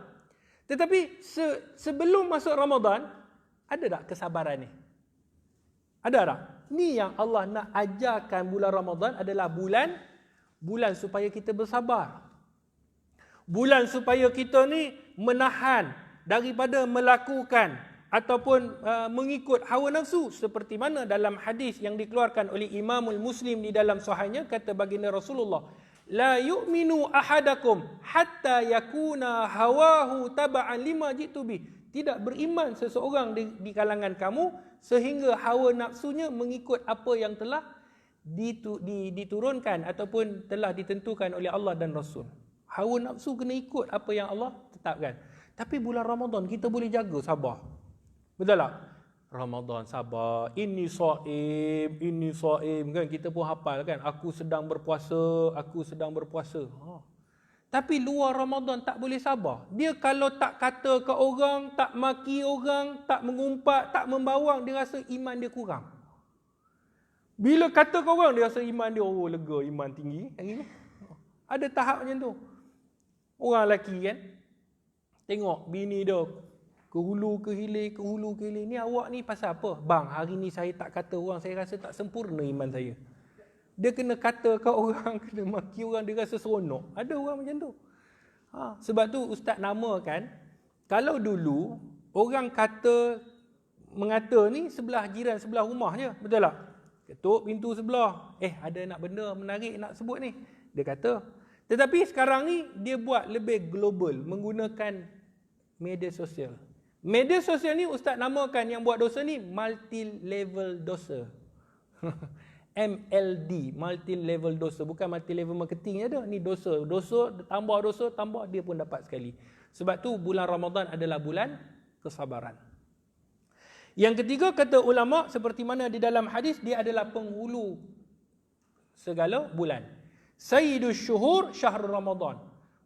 Tetapi sebelum masuk Ramadan, ada tak kesabaran ni? Ada tak? Ni yang Allah nak ajarkan bulan Ramadan adalah bulan supaya kita bersabar. Bulan supaya kita ni menahan daripada melakukan ataupun mengikut hawa nafsu. Seperti mana dalam hadis yang dikeluarkan oleh Imamul Muslim di dalam sahihnya, kata baginda Rasulullah, la yu'minu ahadakum hatta yakuna hawahu taba'an lima jitu bi. Tidak beriman seseorang di kalangan kamu sehingga hawa nafsunya mengikut apa yang telah diturunkan ataupun telah ditentukan oleh Allah dan Rasul. Hawa nafsu kena ikut apa yang Allah tetapkan. Tapi bulan Ramadan kita boleh jaga sabar. Betul tak? Ramadan sabar, ini saim kan, kita pun hafal kan, aku sedang berpuasa. Tapi luar Ramadan tak boleh sabar. Dia kalau tak kata ke orang, tak maki orang, tak mengumpat, tak membawang, dia rasa iman dia kurang. Bila kata ke orang, dia rasa iman dia lega, iman tinggi. Ada tahap macam tu. Orang lelaki kan, tengok bini dia ke hulu ke hilir. Ni awak ni pasal apa? Bang, hari ni saya tak kata orang, saya rasa tak sempurna iman saya. Dia kena kata kat orang, kena maki orang, dia rasa seronok. Ada orang macam tu. Sebab tu Ustaz namakan, kalau dulu orang mengata ni sebelah jiran, sebelah rumah je. Betul tak? Ketuk pintu sebelah. Ada nak benda menarik nak sebut ni. Dia kata. Tetapi sekarang ni dia buat lebih global menggunakan media sosial. Media sosial ni Ustaz namakan yang buat dosa ni multi-level dosa. MLD, multi-level dosa. Bukan multi-level marketing je dah. Ni dosa. Dosa, tambah dia pun dapat sekali. Sebab tu bulan Ramadan adalah bulan kesabaran. Yang ketiga, kata ulama, seperti mana di dalam hadis, dia adalah penghulu segala bulan. Sayyidus syuhur syahrul Ramadan.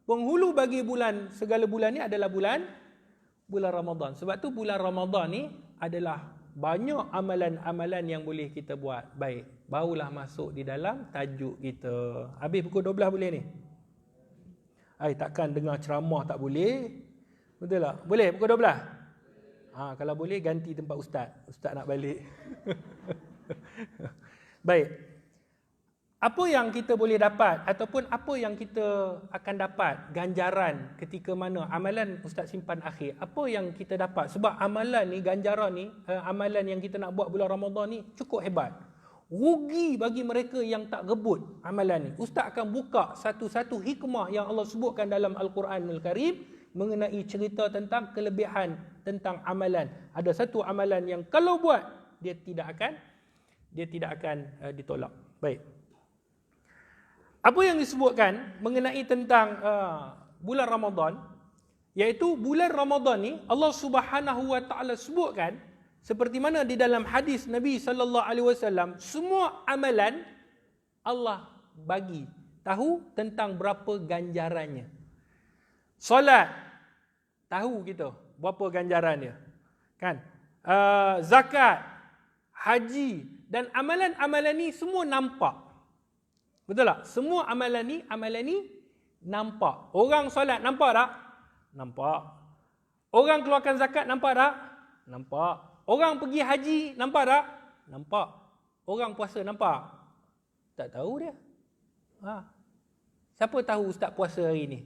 Penghulu bagi bulan, segala bulan ni adalah bulan Ramadan. Sebab tu bulan Ramadan ni adalah banyak amalan-amalan yang boleh kita buat. Baik, barulah masuk di dalam tajuk kita. Habis pukul 12 boleh ni? Takkan dengar ceramah tak boleh? Betul tak? Boleh pukul 12? Kalau boleh ganti tempat ustaz. Ustaz nak balik. Baik. Apa yang kita boleh dapat ataupun apa yang kita akan dapat ganjaran ketika mana amalan ustaz simpan akhir? Apa yang kita dapat? Sebab amalan ni, ganjaran ni, amalan yang kita nak buat bulan Ramadan ni cukup hebat. Rugi bagi mereka yang tak rebut amalan ni. Ustaz akan buka satu-satu hikmah yang Allah sebutkan dalam Al-Quranul Karim mengenai cerita tentang kelebihan tentang amalan. Ada satu amalan yang kalau buat dia tidak akan ditolak. Baik. Apa yang disebutkan mengenai tentang bulan Ramadan, iaitu bulan Ramadan ni Allah Subhanahu wa taala sebutkan seperti mana di dalam hadis Nabi sallallahu alaihi wasallam, semua amalan Allah bagi tahu tentang berapa ganjarannya. Solat, tahu kita berapa ganjaran dia. Kan? Zakat, haji dan amalan-amalan ni semua nampak. Betul tak? Semua amalan ni nampak. Orang solat nampak tak? Nampak. Orang keluarkan zakat nampak tak? Nampak. Orang pergi haji nampak tak? Nampak. Orang puasa nampak? Tak tahu dia. Siapa tahu ustaz puasa hari ni?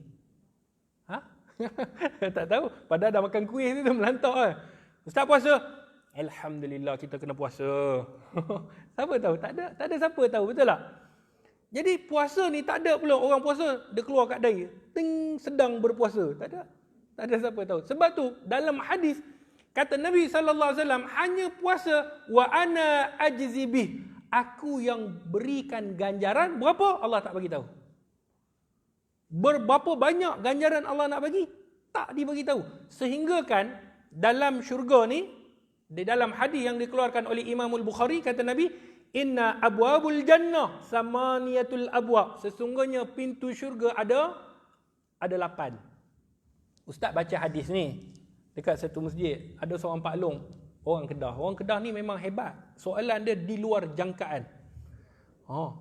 Tak tahu. Padahal dah makan kuih tu melantak kan. Ustaz puasa. Alhamdulillah kita kena puasa. Siapa tahu? Tak ada siapa tahu, betul tak? Jadi puasa ni tak ada pula orang puasa dia keluar kat dai, sedang berpuasa. Tak ada siapa tahu. Sebab tu dalam hadis kata Nabi sallallahu alaihi wasallam, hanya puasa wa ana ajzi bih. Aku yang berikan ganjaran berapa Allah tak bagi tahu. Berapa banyak ganjaran Allah nak bagi? Tak dibagi tahu. Sehingga kan dalam syurga ni, di dalam hadis yang dikeluarkan oleh Imam Al-Bukhari, kata Nabi, inna abwabul jannah samaniyatul abwab. Sesungguhnya pintu syurga ada 8. Ustaz baca hadis ni dekat satu masjid, ada seorang Pak Long, orang Kedah. Orang Kedah ni memang hebat. Soalan dia di luar jangkaan.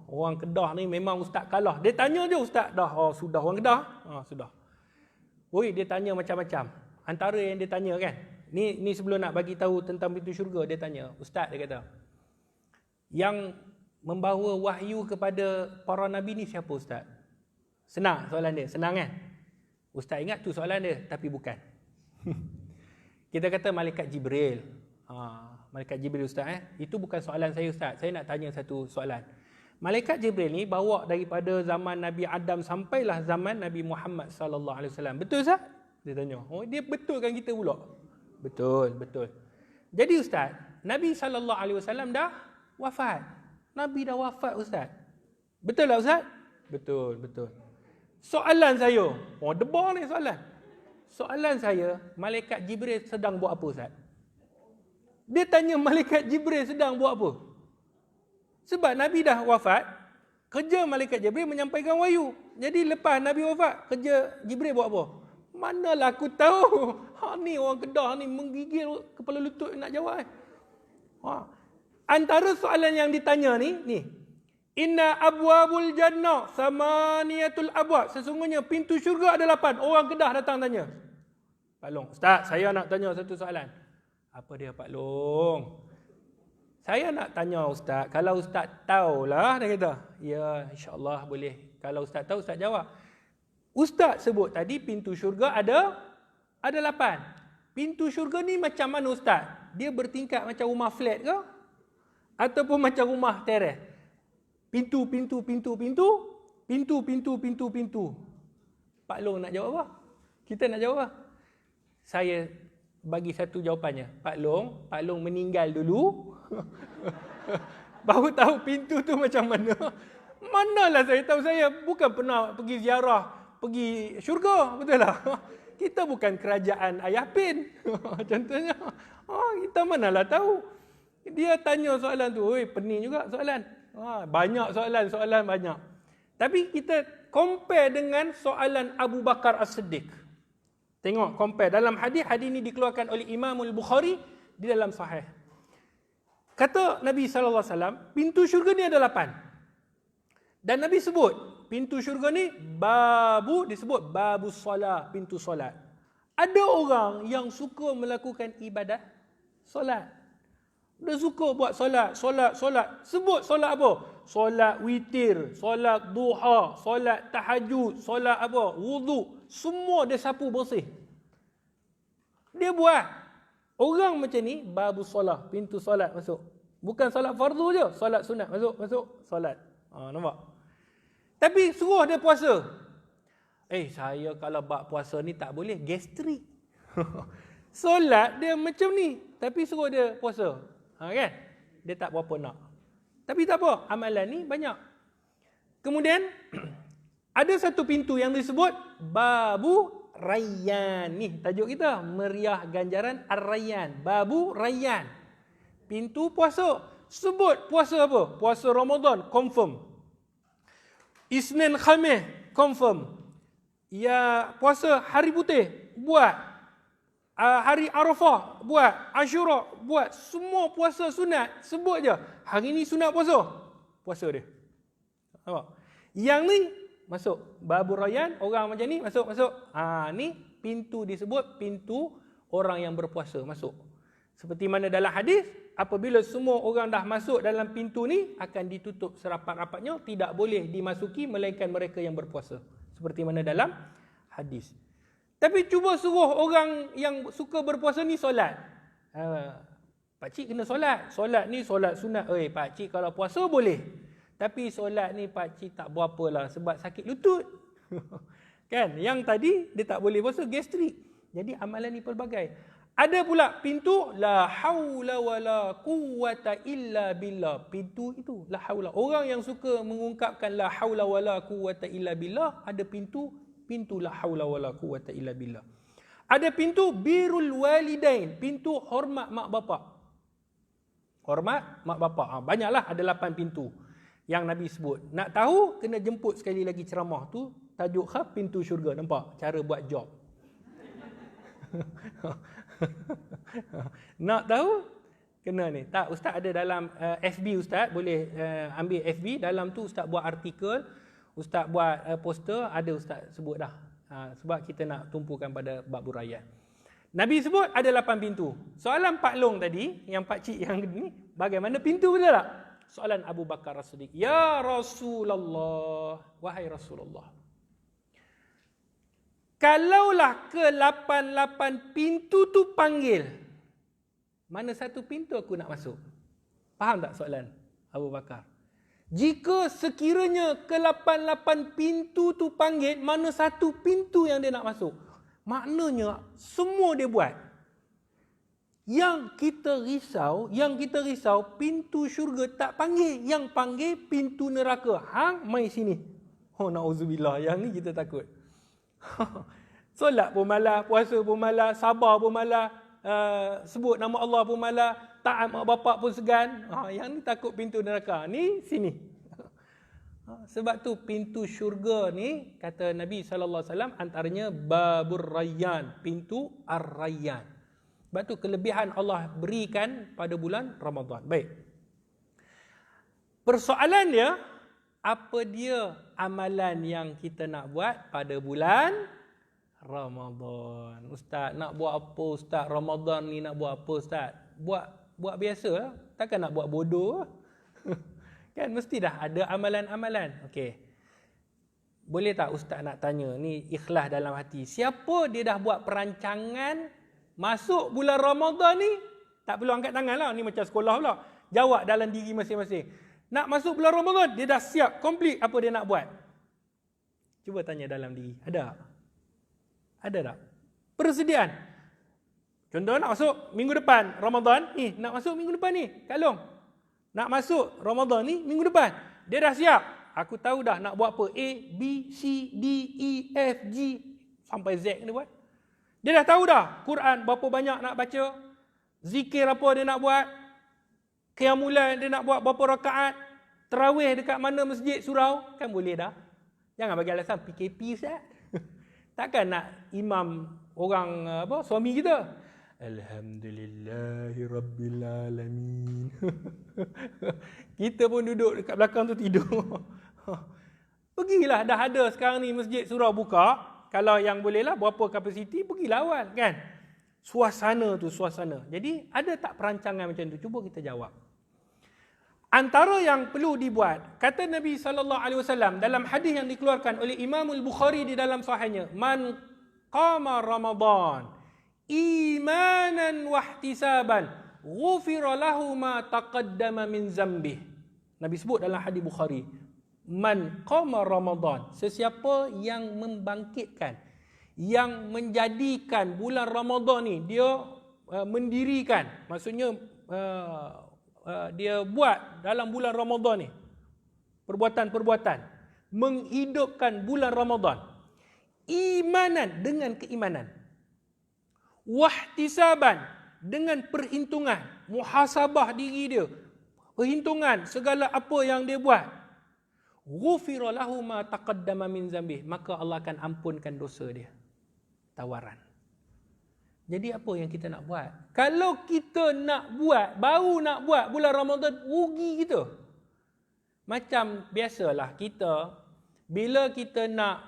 Orang Kedah ni memang ustaz kalah. Dia tanya je ustaz dah. Sudah orang Kedah. Sudah. Oi, dia tanya macam-macam. Antara yang dia tanya kan. Ni sebelum nak bagi tahu tentang pintu syurga, dia tanya, ustaz dia kata, yang membawa wahyu kepada para nabi ni siapa ustaz? Senang soalan dia, senang kan? Ustaz ingat tu soalan dia, tapi bukan. Kita kata malaikat Jibril. Malaikat Jibril ustaz Itu bukan soalan saya ustaz. Saya nak tanya satu soalan. Malaikat Jibril ni bawa daripada zaman Nabi Adam sampailah zaman Nabi Muhammad sallallahu alaihi wasallam. Betul ustaz? Dia tanya. Dia betulkan kita pula. Betul. Jadi ustaz, Nabi sallallahu alaihi wasallam dah wafat. Nabi dah wafat ustaz. Betul tak ustaz? Betul. Soalan saya, debar ni soalan. Soalan saya, malaikat Jibril sedang buat apa ustaz? Dia tanya malaikat Jibril sedang buat apa? Sebab Nabi dah wafat, kerja malaikat Jibril menyampaikan wahyu. Jadi lepas Nabi wafat, kerja Jibril buat apa? Manalah aku tahu. Ni orang Kedah ni menggigil kepala lutut nak jawab. Antara soalan yang ditanya ni. Inna abwabul jannah samaniyatul abwab. Sesungguhnya pintu syurga ada 8. Orang Kedah datang tanya. Pak Long, ustaz, saya nak tanya satu soalan. Apa dia Pak Long? Saya nak tanya ustaz, kalau ustaz tahulah, dia kata. Ya, insya-Allah boleh. Kalau ustaz tahu, ustaz jawab. Ustaz sebut tadi pintu syurga ada 8. Pintu syurga ni macam mana ustaz? Dia bertingkat macam rumah flat ke? Ataupun macam rumah teres? Pintu. Pak Long nak jawab apa? Kita nak jawab apa? Saya bagi satu jawapannya. Pak Long meninggal dulu. Baru tahu pintu tu macam mana. Manalah saya tahu, saya bukan pernah pergi ziarah, pergi syurga, betul tak? Kita bukan kerajaan Ayah Pin. Contohnya. Kita manalah tahu. Dia tanya soalan tu, pening juga soalan. Banyak soalan banyak. Tapi kita compare dengan soalan Abu Bakar As-Siddiq. Tengok, compare. Dalam hadis ini dikeluarkan oleh Imam Al-Bukhari di dalam sahih. Kata Nabi SAW, pintu syurga ni ada 8. Dan Nabi sebut, pintu syurga ni disebut babu solat, pintu solat. Ada orang yang suka melakukan ibadat solat. Dia suka buat solat. Sebut solat apa? Solat witir, solat duha, solat tahajud, solat apa? Wudu. Semua dia sapu bersih. Dia buat. Orang macam ni, babu solat, pintu solat masuk. Bukan solat fardu je, solat sunat masuk solat. Nampak? Tapi suruh dia puasa. Saya kalau bab puasa ni tak boleh, gastrik. Solat dia macam ni, tapi suruh dia puasa. Kan? Dia tak berapa nak. Tapi tak apa, amalan ni banyak. Kemudian, ada satu pintu yang disebut Babu Rayyan. Ni tajuk kita, meriah ganjaran Ar-Rayyan. Babu Rayyan. Pintu puasa. Sebut puasa apa? Puasa Ramadan, confirm. Isnin Khamis, confirm. Ya, puasa hari putih, buat. Hari Arafah, buat. Ashura, buat. Semua puasa sunat, sebut je. Hari ni sunat puasa dia. Nampak? Yang ni masuk Babu Rayyan, orang macam ni masuk. Ni pintu disebut pintu orang yang berpuasa masuk. Seperti mana dalam hadis, apabila semua orang dah masuk dalam pintu ni, akan ditutup serapat-rapatnya, tidak boleh dimasuki melainkan mereka yang berpuasa. Seperti mana dalam hadis. Tapi cuba suruh orang yang suka berpuasa ni solat. Pakcik kena solat. Solat ni solat sunat. Pakcik kalau puasa boleh. Tapi solat ni pakcik tak berapa lah sebab sakit lutut. Kan? Yang tadi dia tak boleh puasa, gastrik. Jadi amalan ni pelbagai. Ada pula pintu la haula wala quwwata illa billah. Pintu itu la haula. Orang yang suka mengungkapkan la haula wala quwwata illa billah, ada pintu la haula wala quwwata illa billah. Ada pintu birrul walidain, pintu hormat mak bapak. Hormat mak bapak. Banyaklah, ada 8 pintu yang Nabi sebut. Nak tahu, kena jemput sekali lagi ceramah tu, tajuk khaf pintu syurga. Nampak cara buat job. Nak tahu, kena ni. Tak, Ustaz ada dalam FB Ustaz, boleh ambil FB, dalam tu Ustaz buat artikel, Ustaz buat poster, ada Ustaz sebut dah. Sebab kita nak tumpukan pada Babu Rayyan. Nabi sebut ada 8 pintu. Soalan Pak Long tadi, yang pakcik yang ni, bagaimana pintu betul tak? Soalan Abu Bakar As-Siddiq. Ya Rasulullah, wahai Rasulullah. Kalaulah ke-8 pintu tu panggil, mana satu pintu aku nak masuk? Faham tak soalan Abu Bakar? Jika sekiranya ke-8 pintu tu panggil, mana satu pintu yang dia nak masuk? Maknanya semua dia buat. Yang kita risau pintu syurga tak panggil, yang panggil pintu neraka. Hang mai sini. Na'udzubillah, yang ni kita takut. Solat pun malah, puasa pun malah, sabar pun malah, sebut nama Allah pun malah, taat mak bapak pun segan. Yang ni takut pintu neraka. Ni sini. Sebab tu pintu syurga ni, kata Nabi SAW, antaranya Babur Rayyan, pintu Ar-Rayyan. Sebab tu kelebihan Allah berikan pada bulan Ramadan. Baik. Persoalan dia, apa dia amalan yang kita nak buat pada bulan Ramadan? Ustaz, nak buat apa Ustaz? Ramadan ni nak buat apa Ustaz? Buat biasa lah. Takkan nak buat bodoh lah. Kan mesti dah ada amalan-amalan. Okey. Boleh tak Ustaz nak tanya, ni ikhlas dalam hati. Siapa dia dah buat perancangan masuk bulan Ramadan ni? Tak perlu angkat tangan lah. Ni macam sekolah pula. Jawab dalam diri masing-masing. Nak masuk bulan Ramadan, dia dah siap, komplit apa dia nak buat. Cuba tanya dalam diri. Ada? Ada tak? Persediaan. Contoh nak masuk minggu depan Ramadan. Nak masuk minggu depan ni. Kak Long. Nak masuk Ramadan ni minggu depan. Dia dah siap. Aku tahu dah nak buat apa. A, B, C, D, E, F, G. Sampai Z dia buat. Dia dah tahu dah. Quran berapa banyak nak baca. Zikir apa dia nak buat? Qiyamul dia nak buat berapa rakaat? Tarawih dekat mana masjid surau? Kan boleh dah. Jangan bagi alasan PKP Ustaz. Takkan nak imam orang suami kita. Alhamdulillahirabbilalamin. Kita pun duduk dekat belakang tu tidur. Pergilah, dah ada sekarang ni masjid surau buka. Kalau yang boleh lah berapa kapasiti, pergilah awal kan. Suasana. Jadi ada tak perancangan macam tu? Cuba kita jawab. Antara yang perlu dibuat, kata Nabi SAW dalam hadis yang dikeluarkan oleh Imam Al-Bukhari di dalam sahihnya, man qama Ramadan imanan wahtisaban ghufira lahu ma taqaddama min zambih. Nabi sebut dalam hadis Bukhari, man qama Ramadan, sesiapa yang membangkitkan, yang menjadikan bulan Ramadan ni, dia mendirikan, maksudnya dia buat dalam bulan Ramadan ni perbuatan-perbuatan menghidupkan bulan Ramadan, imanan dengan keimanan, wahtisaban dengan perhitungan, muhasabah diri dia, perhitungan segala apa yang dia buat, ghufira lahu ma taqaddama min zambih, maka Allah akan ampunkan dosa dia. Tawaran. Jadi apa yang kita nak buat? Kalau kita nak buat, baru nak buat bulan Ramadan, rugi kita. Macam biasalah kita, bila kita nak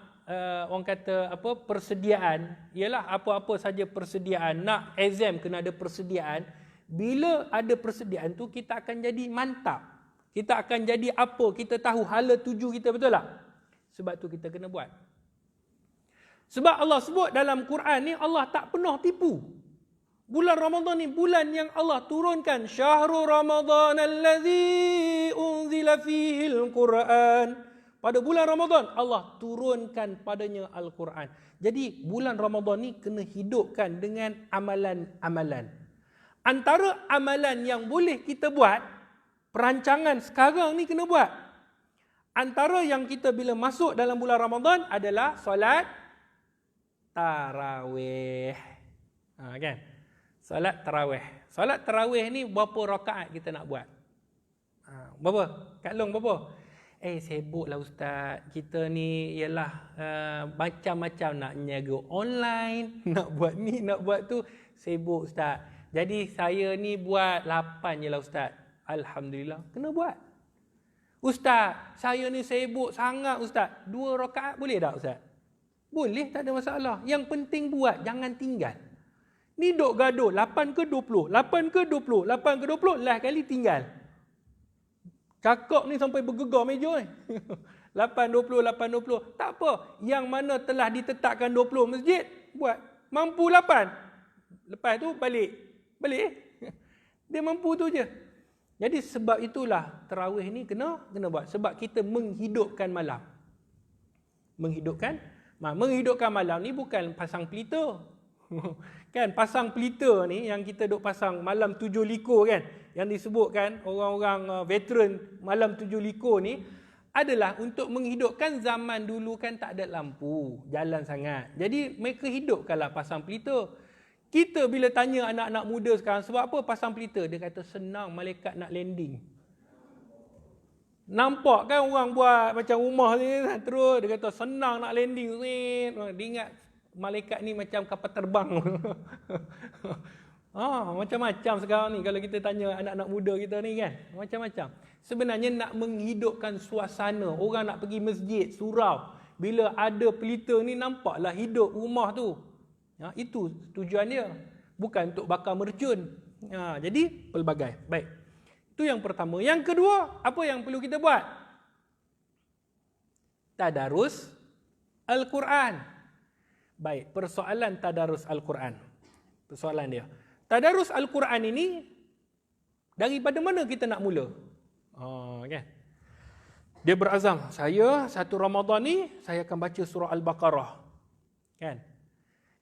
orang kata persediaan, ialah apa-apa saja persediaan, nak exam kena ada persediaan. Bila ada persediaan tu, kita akan jadi mantap. Kita akan jadi apa? Kita tahu hala tuju kita, betul tak? Sebab tu kita kena buat. Sebab Allah sebut dalam Quran ni, Allah tak pernah tipu. Bulan Ramadan ni bulan yang Allah turunkan. Syahrul Ramadan allazi unzila fihi al-Quran. Pada bulan Ramadan, Allah turunkan padanya Al-Quran. Jadi bulan Ramadan ni kena hidupkan dengan amalan-amalan. Antara amalan yang boleh kita buat, perancangan sekarang ni kena buat. Antara yang kita bila masuk dalam bulan Ramadan adalah solat tarawih. Kan? Solat tarawih. Solat tarawih ni berapa rakaat kita nak buat? Berapa? Kak Long berapa? Sibuklah Ustaz. Kita ni ialah macam-macam nak niaga online, nak buat ni, nak buat tu. Sibuk Ustaz. Jadi saya ni buat 8 je lah Ustaz. Alhamdulillah. Kena buat. Ustaz, saya ni sibuk sangat Ustaz. 2 rakaat boleh tak Ustaz? Boleh, tak ada masalah. Yang penting buat, jangan tinggal. Ni duk gaduh, 8 ke 20? 8 ke 20? 8 ke 20? Last kali tinggal. Cakap ni sampai bergegar meja ni. 8, 20, 8, 20. Tak apa. Yang mana telah ditetapkan 20 masjid, buat. Mampu 8. Lepas tu balik. Dia mampu tu je. Jadi sebab itulah tarawih ni kena buat. Sebab kita menghidupkan malam. Menghidupkan malam ni bukan pasang pelita. Kan pasang pelita ni yang kita duk pasang malam 7 likur kan, yang disebutkan orang-orang veteran malam 7 likur ni adalah untuk menghidupkan. Zaman dulu kan tak ada lampu jalan sangat, jadi mereka hidupkanlah pasang pelita. Kita bila tanya anak-anak muda sekarang sebab apa pasang pelita, dia kata senang, malaikat nak landing. Nampak kan orang buat macam rumah ni terus dia kata senang nak landing. Dia ingat malaikat ni macam kapal terbang. Macam-macam sekarang ni kalau kita tanya anak-anak muda kita ni kan. Macam-macam. Sebenarnya nak menghidupkan suasana. Orang nak pergi masjid, surau. Bila ada pelita ni nampaklah hidup rumah tu. Itu tujuan dia. Bukan untuk bakar mercun. Jadi pelbagai. Baik. Itu yang pertama. Yang kedua, apa yang perlu kita buat? Tadarus Al-Quran. Baik, persoalan tadarus Al-Quran. Persoalan dia. Tadarus Al-Quran ini, daripada mana kita nak mula? Kan? Dia berazam, saya satu Ramadan ni, saya akan baca surah Al-Baqarah. Kan?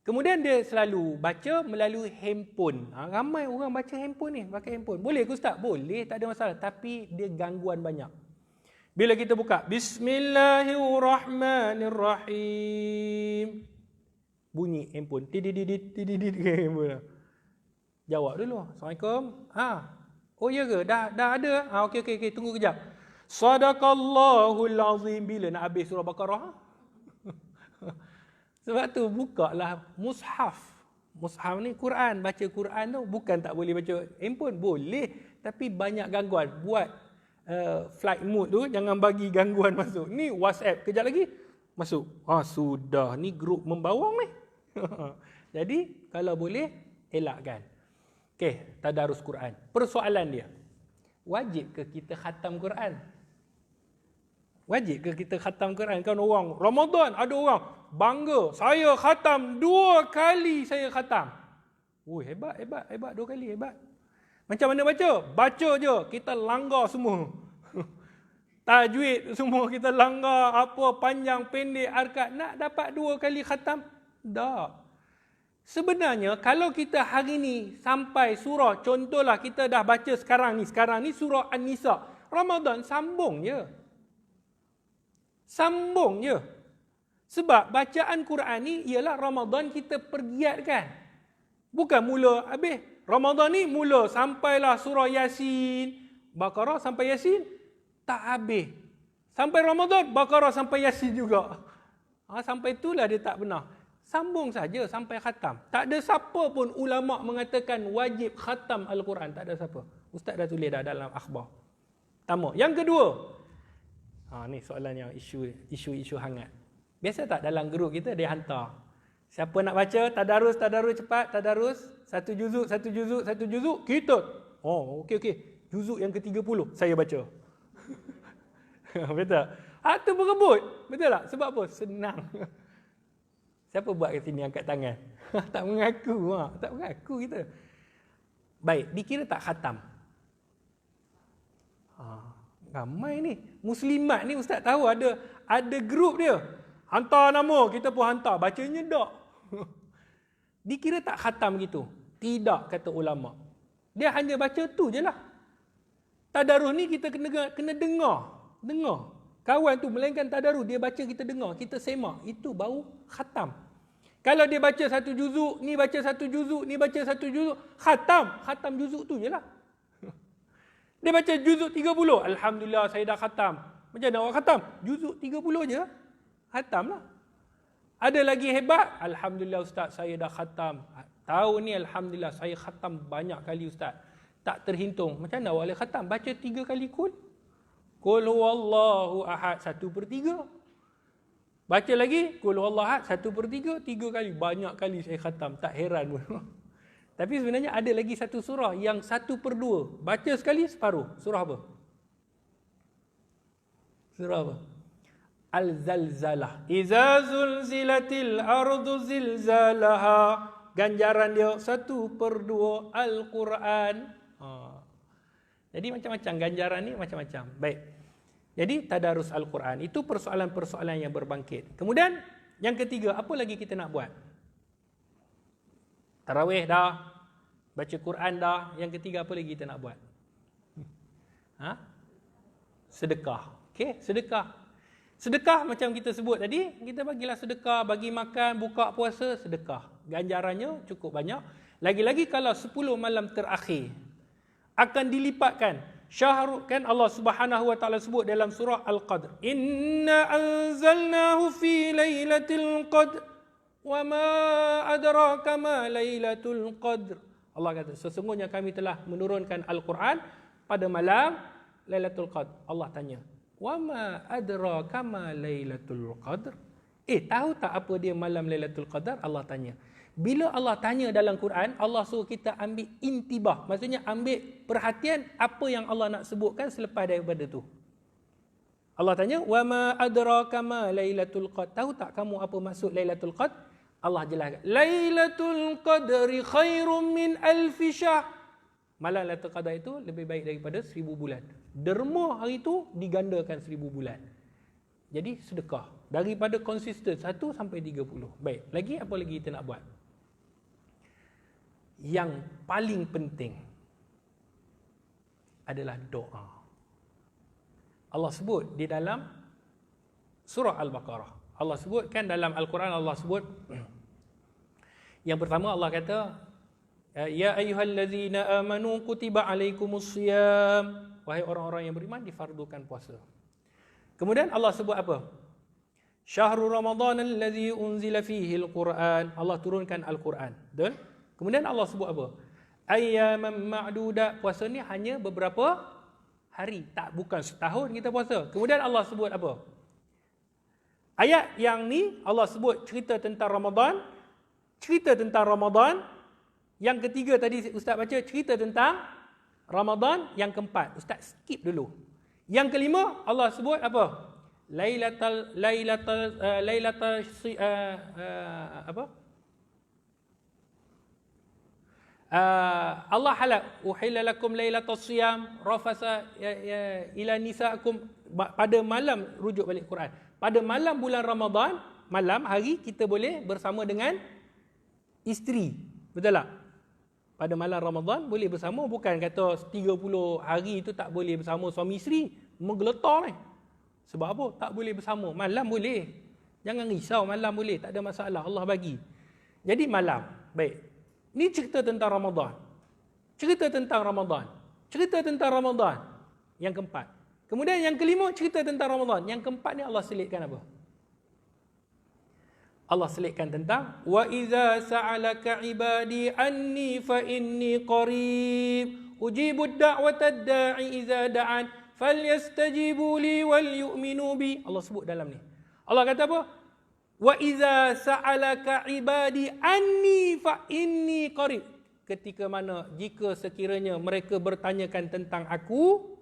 Kemudian dia selalu baca melalui handphone. Ramai orang baca handphone ni, pakai handphone. Boleh ke Ustaz? Boleh, tak ada masalah. Tapi dia gangguan banyak. Bila kita buka, Bismillahirrahmanirrahim. Bunyi handphone. Tidididit. Jawab dulu. Assalamualaikum. Oh ya ke? Dah ada? Okey, tunggu kejap. Sadaqallahul azim. Bila nak habis surah Baqarah? Sebab tu bukalah mushaf. Mushaf ni Quran. Baca Quran tu bukan tak boleh baca handphone. Boleh. Tapi banyak gangguan. Buat flight mode tu, jangan bagi gangguan masuk. Ni WhatsApp. Kejap lagi masuk. Sudah. Ni grup membawang ni. Jadi kalau boleh elakkan. Okey, tadarus Quran. Persoalan dia, wajib ke kita khatam Quran? Wajib ke kita khatam Quran? Kan orang Ramadan ada orang bangga, saya khatam 2 kali saya khatam. Hebat 2 kali hebat. Macam mana baca? Baca je, kita langgar semua. Tajwid semua kita langgar, apa panjang pendek harkat, nak dapat 2 kali khatam? Tak. Sebenarnya kalau kita hari ni sampai surah, contohlah kita dah baca sekarang ni surah An-Nisa. Ramadan sambung je. Sebab bacaan Quran ni ialah Ramadan kita pergiatkan. Bukan mula habis. Ramadan ni mula sampailah surah Yasin, Baqarah sampai Yasin, tak habis. Sampai Ramadan, Baqarah sampai Yasin juga. Sampai itulah dia tak benar. Sambung saja sampai khatam. Tak ada siapa pun ulama mengatakan wajib khatam Al-Quran. Tak ada siapa. Ustaz dah tulis dah dalam akhbar. Pertama. Yang kedua. Ni soalan yang isu hangat. Biasa tak dalam grup kita dia hantar. Siapa nak baca tadarus cepat, tadarus. 1 juzuk. Kita. Okey. Juzuk yang ke-30 saya baca. Betul? Tu berebut. Betul tak? Sebab apa? Senang. Siapa buat kat sini angkat tangan? Tak mengaku kita. Baik, dikira tak khatam. Ramai ni. Muslimat ni ustaz tahu ada grup dia. Hantar nama, kita pun hantar. Bacanya tak. Dikira tak khatam gitu. Tidak, kata ulama. Dia hanya baca tu je lah. Tadarus ni kita kena dengar. Kawan tu melainkan tadarus, dia baca kita dengar, kita semak, itu baru khatam. Kalau dia baca 1 juzuk, ni baca 1 juzuk, ni baca 1 juzuk, khatam juzuk tu je lah. Dia baca juzuk 30, alhamdulillah saya dah khatam. Macam mana awak khatam? Juzuk 30 je, khatam lah. Ada lagi hebat, alhamdulillah ustaz saya dah khatam. Tahun ni alhamdulillah saya khatam banyak kali ustaz. Tak terhitung. Macam mana awak boleh khatam? Baca 3 kali kul. Qul huwallahu ahad 1/3. Baca lagi qul huwallahu ahad 1/3, 3 kali. Banyak kali saya khatam, tak heran pun. Tapi sebenarnya ada lagi satu surah yang 1/2. Baca sekali separuh. Surah apa? Al-Zalzalah. Iza zulzilatil ardu zilzalaha. Ganjaran dia 1/2 Al-Quran. Jadi macam-macam ganjaran ni macam-macam. Baik. Jadi tadarus Al-Quran itu persoalan-persoalan yang berbangkit. Kemudian yang ketiga, apa lagi kita nak buat? Tarawih dah, baca Quran dah. Yang ketiga apa lagi kita nak buat? Sedekah. Okey, sedekah. Sedekah macam kita sebut tadi, kita bagilah sedekah, bagi makan, buka puasa, sedekah. Ganjarannya cukup banyak. Lagi-lagi kalau 10 malam terakhir akan dilipatkan. Syahrul, kan Allah Subhanahu wa taala sebut dalam surah Al-Qadr, inna anzalnahu fi lailatul qadr wa ma adraka ma lailatul qadr. Allah kata sesungguhnya kami telah menurunkan Al-Quran pada malam Lailatul Qadr. Allah tanya, wa ma adraka ma lailatul qadr? Tahu tak apa dia malam Lailatul Qadar? Allah tanya. Bila Allah tanya dalam Quran, Allah suruh kita ambil intibah. Maksudnya ambil perhatian apa yang Allah nak sebutkan selepas daripada tu. Allah tanya, wa ma adraka ma lailatul qadr? Tahu tak kamu apa maksud Lailatul Qadr? Allah jelaskan, Lailatul Qadri khairum min alfi syahr. Malam Lailatul Qadar itu lebih baik daripada 1000 bulan. Derma hari itu digandakan 1000 bulan. Jadi sedekah daripada konsisten 1 sampai 30. Baik, lagi apa lagi kita nak buat? Yang paling penting adalah doa. Allah sebut di dalam surah Al-Baqarah. Allah sebutkan dalam Al-Quran, Allah sebut yang pertama Allah kata Ya ayyuhallazina amanu kutiba alaikumusiyam. Wahai orang-orang yang beriman, difardukan puasa. Kemudian Allah sebut apa? Syahrul Ramadan allazi unzila fihi al-Quran. Allah turunkan Al-Quran. Betul? Kemudian Allah sebut apa? Ayyaman ma'dudat. Puasa ni hanya beberapa hari. Tak, bukan setahun kita puasa. Kemudian Allah sebut apa? Ayat yang ni Allah sebut cerita tentang Ramadan. Cerita tentang Ramadan. Yang ketiga tadi Ustaz baca cerita tentang Ramadan. Yang keempat, Ustaz skip dulu. Yang kelima Allah sebut apa? Allah halal uhilla lakum lailatul siyam rafasa ila nisaakum. Pada malam, rujuk balik Quran, pada malam bulan Ramadan, malam hari kita boleh bersama dengan isteri, betul tak? Pada malam Ramadan boleh bersama, bukan kata 30 hari itu tak boleh bersama suami isteri, menggeletar ni. Sebab apa? Tak boleh bersama. Malam boleh. Jangan risau, malam boleh. Tak ada masalah. Allah bagi. Jadi malam. Baik. Ni cerita tentang Ramadan. Cerita tentang Ramadan. Cerita tentang Ramadan. Yang keempat. Kemudian yang kelima, cerita tentang Ramadan. Yang keempat ni Allah selitkan apa? Allah selitkan tentang wa iza sa'alaka ibadi anni fa inni qarib ujibud da'watad da'i iza da'an falyastajibu li wal yu'minu bi. Allah sebut dalam ni. Allah kata apa? Wa iza sa'alaka ibadi anni fa inni qarib. Ketika mana, jika sekiranya mereka bertanyakan tentang aku,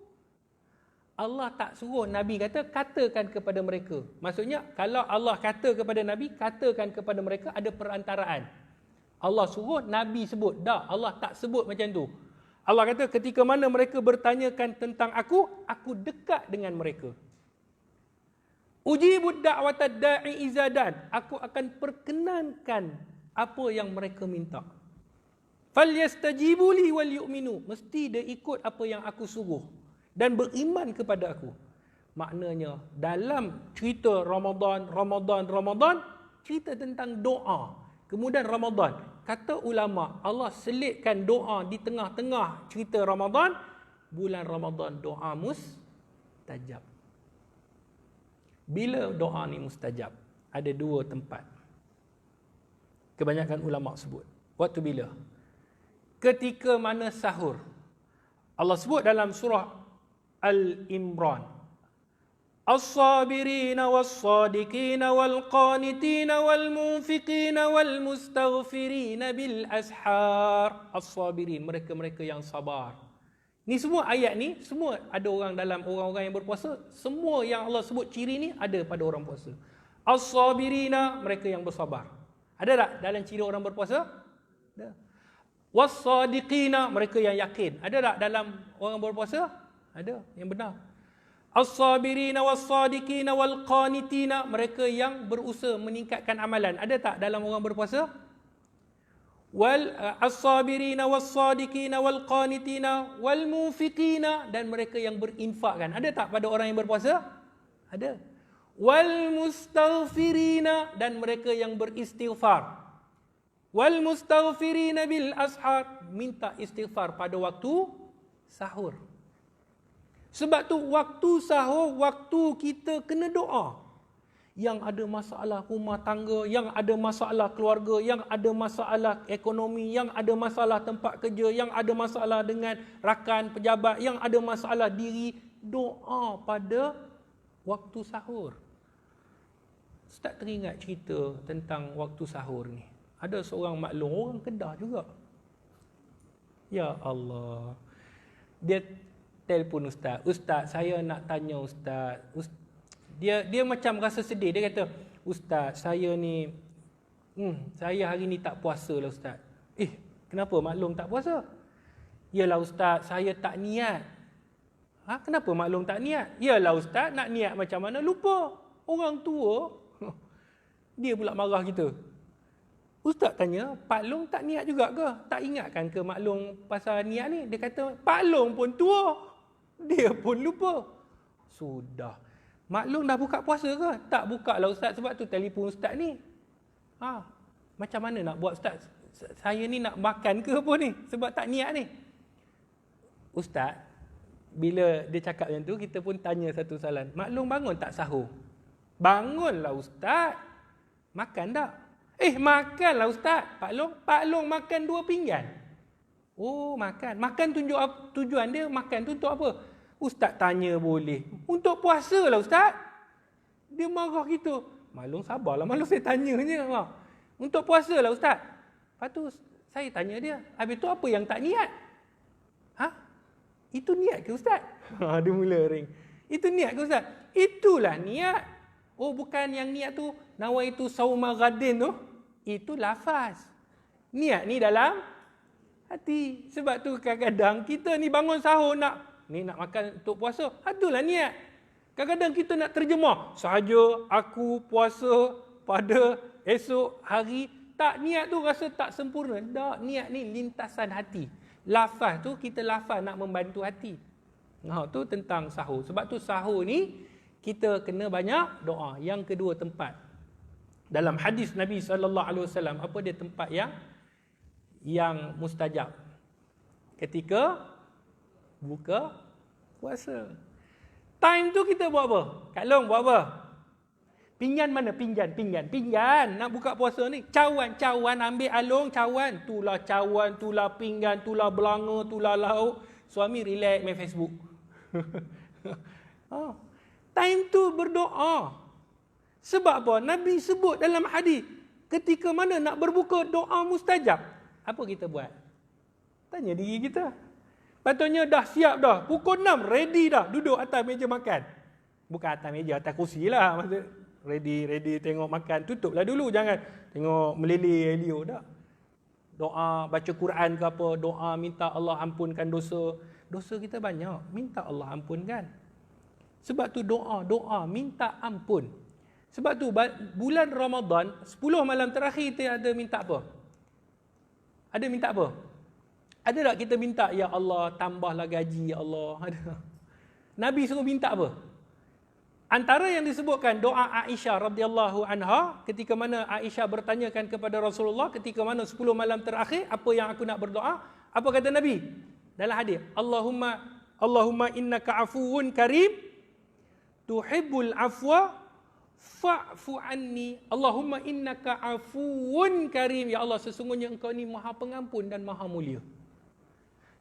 Allah tak suruh Nabi katakan kepada mereka. Maksudnya kalau Allah kata kepada Nabi, katakan kepada mereka, ada perantaraan. Allah suruh Nabi sebut. Dah, Allah tak sebut macam tu. Allah kata ketika mana mereka bertanyakan tentang aku dekat dengan mereka. Ujibud da'watad da'i izadan. Aku akan perkenankan apa yang mereka minta. Falyastajibu li wal yu'minu. Mesti dia ikut apa yang aku suruh dan beriman kepada aku. Maknanya dalam cerita Ramadan, cerita tentang doa. Kemudian Ramadan, kata ulama, Allah selitkan doa di tengah-tengah cerita Ramadan. Bulan Ramadan doa mustajab. Bila doa ni mustajab? Ada dua tempat. Kebanyakan ulama sebut. Waktu bila? Ketika mana sahur. Allah sebut dalam surah Al-Imran. As-sabirina was-sadiqina wal-qanitina wal-munfiqina wal-mustaghfirina bil-ashar. As-sabirin, mereka-mereka yang sabar. Ni semua ayat ni, semua ada orang dalam orang-orang yang berpuasa. Semua yang Allah sebut ciri ni ada pada orang puasa. As-sabirina, mereka yang bersabar. Ada tak dalam ciri orang berpuasa? Ada. Was-sadiqina, mereka yang yakin. Ada tak dalam orang berpuasa? Ada, yang benar. As-sabirina was-sadiqina wal-qanitina, mereka yang berusaha meningkatkan amalan. Ada tak dalam orang berpuasa? As-sabirina was-sadiqina wal-qanitina wal-munfiqina, dan mereka yang berinfakkan. Ada tak pada orang yang berpuasa? Ada. Wal-mustaghfirina, dan mereka yang beristighfar. Wal-mustaghfirina bil-ashar, minta istighfar pada waktu sahur. Sebab tu waktu sahur, waktu kita kena doa. Yang ada masalah rumah tangga, yang ada masalah keluarga, yang ada masalah ekonomi, yang ada masalah tempat kerja, yang ada masalah dengan rakan pejabat, yang ada masalah diri, doa pada waktu sahur. Ustaz teringat cerita tentang waktu sahur ni. Ada seorang maklum, orang Kedah juga. Ya Allah. Dia telefon Ustaz. Ustaz, saya nak tanya Ustaz. Dia macam rasa sedih. Dia kata, Ustaz, saya ni, saya hari ni tak puasa lah Ustaz. Kenapa maklum tak puasa? Yalah Ustaz, saya tak niat. Kenapa maklum tak niat? Yalah Ustaz, nak niat macam mana? Lupa. Orang tua, dia pula marah kita. Ustaz tanya, Pak Long tak niat juga ke? Tak ingatkan ke maklum pasal niat ni? Dia kata, Pak Long pun tua. Dia pun lupa. Sudah. Maklum dah buka puasa ke? Tak buka lah Ustaz, sebab tu telefon Ustaz ni. Macam mana nak buat Ustaz? saya ni nak makan ke apa ni? Sebab tak niat ni. Ustaz, bila dia cakap macam tu, kita pun tanya satu soalan. Maklum bangun tak sahur? Bangunlah Ustaz. Makan tak? Makanlah Ustaz. Pak Long makan 2 pinggan. Oh, makan. Makan tunjuk tujuan dia, makan tu untuk apa? Ustaz tanya boleh. Untuk puasa lah Ustaz. Dia marah kita. Maklum sabarlah, maklum saya tanya je. Untuk puasa lah Ustaz. Lepas tu saya tanya dia, habis tu apa yang tak niat? Itu niat ke Ustaz? Dia mula ring. Itu niat ke Ustaz? Itulah niat. Oh, bukan yang niat tu nawaitu sauma ghadin tu. Itu lafaz. Niat ni dalam hati. Sebab tu kadang-kadang kita ni bangun sahur nak makan untuk puasa. Itulah niat. Kadang-kadang kita nak terjemah. Sahaja aku puasa pada esok hari. Tak, niat tu rasa tak sempurna. Tak, niat ni lintasan hati. Lafaz tu kita lafaz nak membantu hati. Tu tentang sahur. Sebab tu sahur ni kita kena banyak doa. Yang kedua tempat. Dalam hadis Nabi SAW, apa dia tempat yang mustajab? Ketika buka puasa. Time tu kita buat apa? Kak Long buat apa? Pinggan mana? Pinggan. Nak buka puasa ni. Cawan. Ambil alung, cawan. Tulah cawan, tulah pinggan, tulah belanga, tulah lauk. Suami relax main Facebook. Time tu berdoa. Sebab apa? Nabi sebut dalam hadis. Ketika mana nak berbuka, doa mustajab. Apa kita buat? Tanya diri kita. Patutnya dah siap dah. Pukul 6, ready dah. Duduk atas meja makan. Bukan atas meja, atas kursi lah. Maksud ready tengok makan. Tutuplah dulu, jangan tengok meleleh-elio dah. Doa baca Quran ke apa, doa minta Allah ampunkan dosa. Dosa kita banyak, minta Allah ampunkan. Sebab tu doa minta ampun. Sebab tu bulan Ramadan 10 malam terakhir kita ada minta apa? Ada minta apa? Ada tak kita minta ya Allah tambahlah gaji ya Allah? Ada. Nabi suruh minta apa? Antara yang disebutkan doa Aisyah radhiyallahu anha ketika mana Aisyah bertanyakan kepada Rasulullah ketika mana 10 malam terakhir apa yang aku nak berdoa, apa kata Nabi dalam hadis? Allahumma innaka afuwun karim tuhibbul afwa fa'fu anni. Allahumma innaka afuwun karim, ya Allah sesungguhnya engkau ni Maha Pengampun dan Maha Mulia.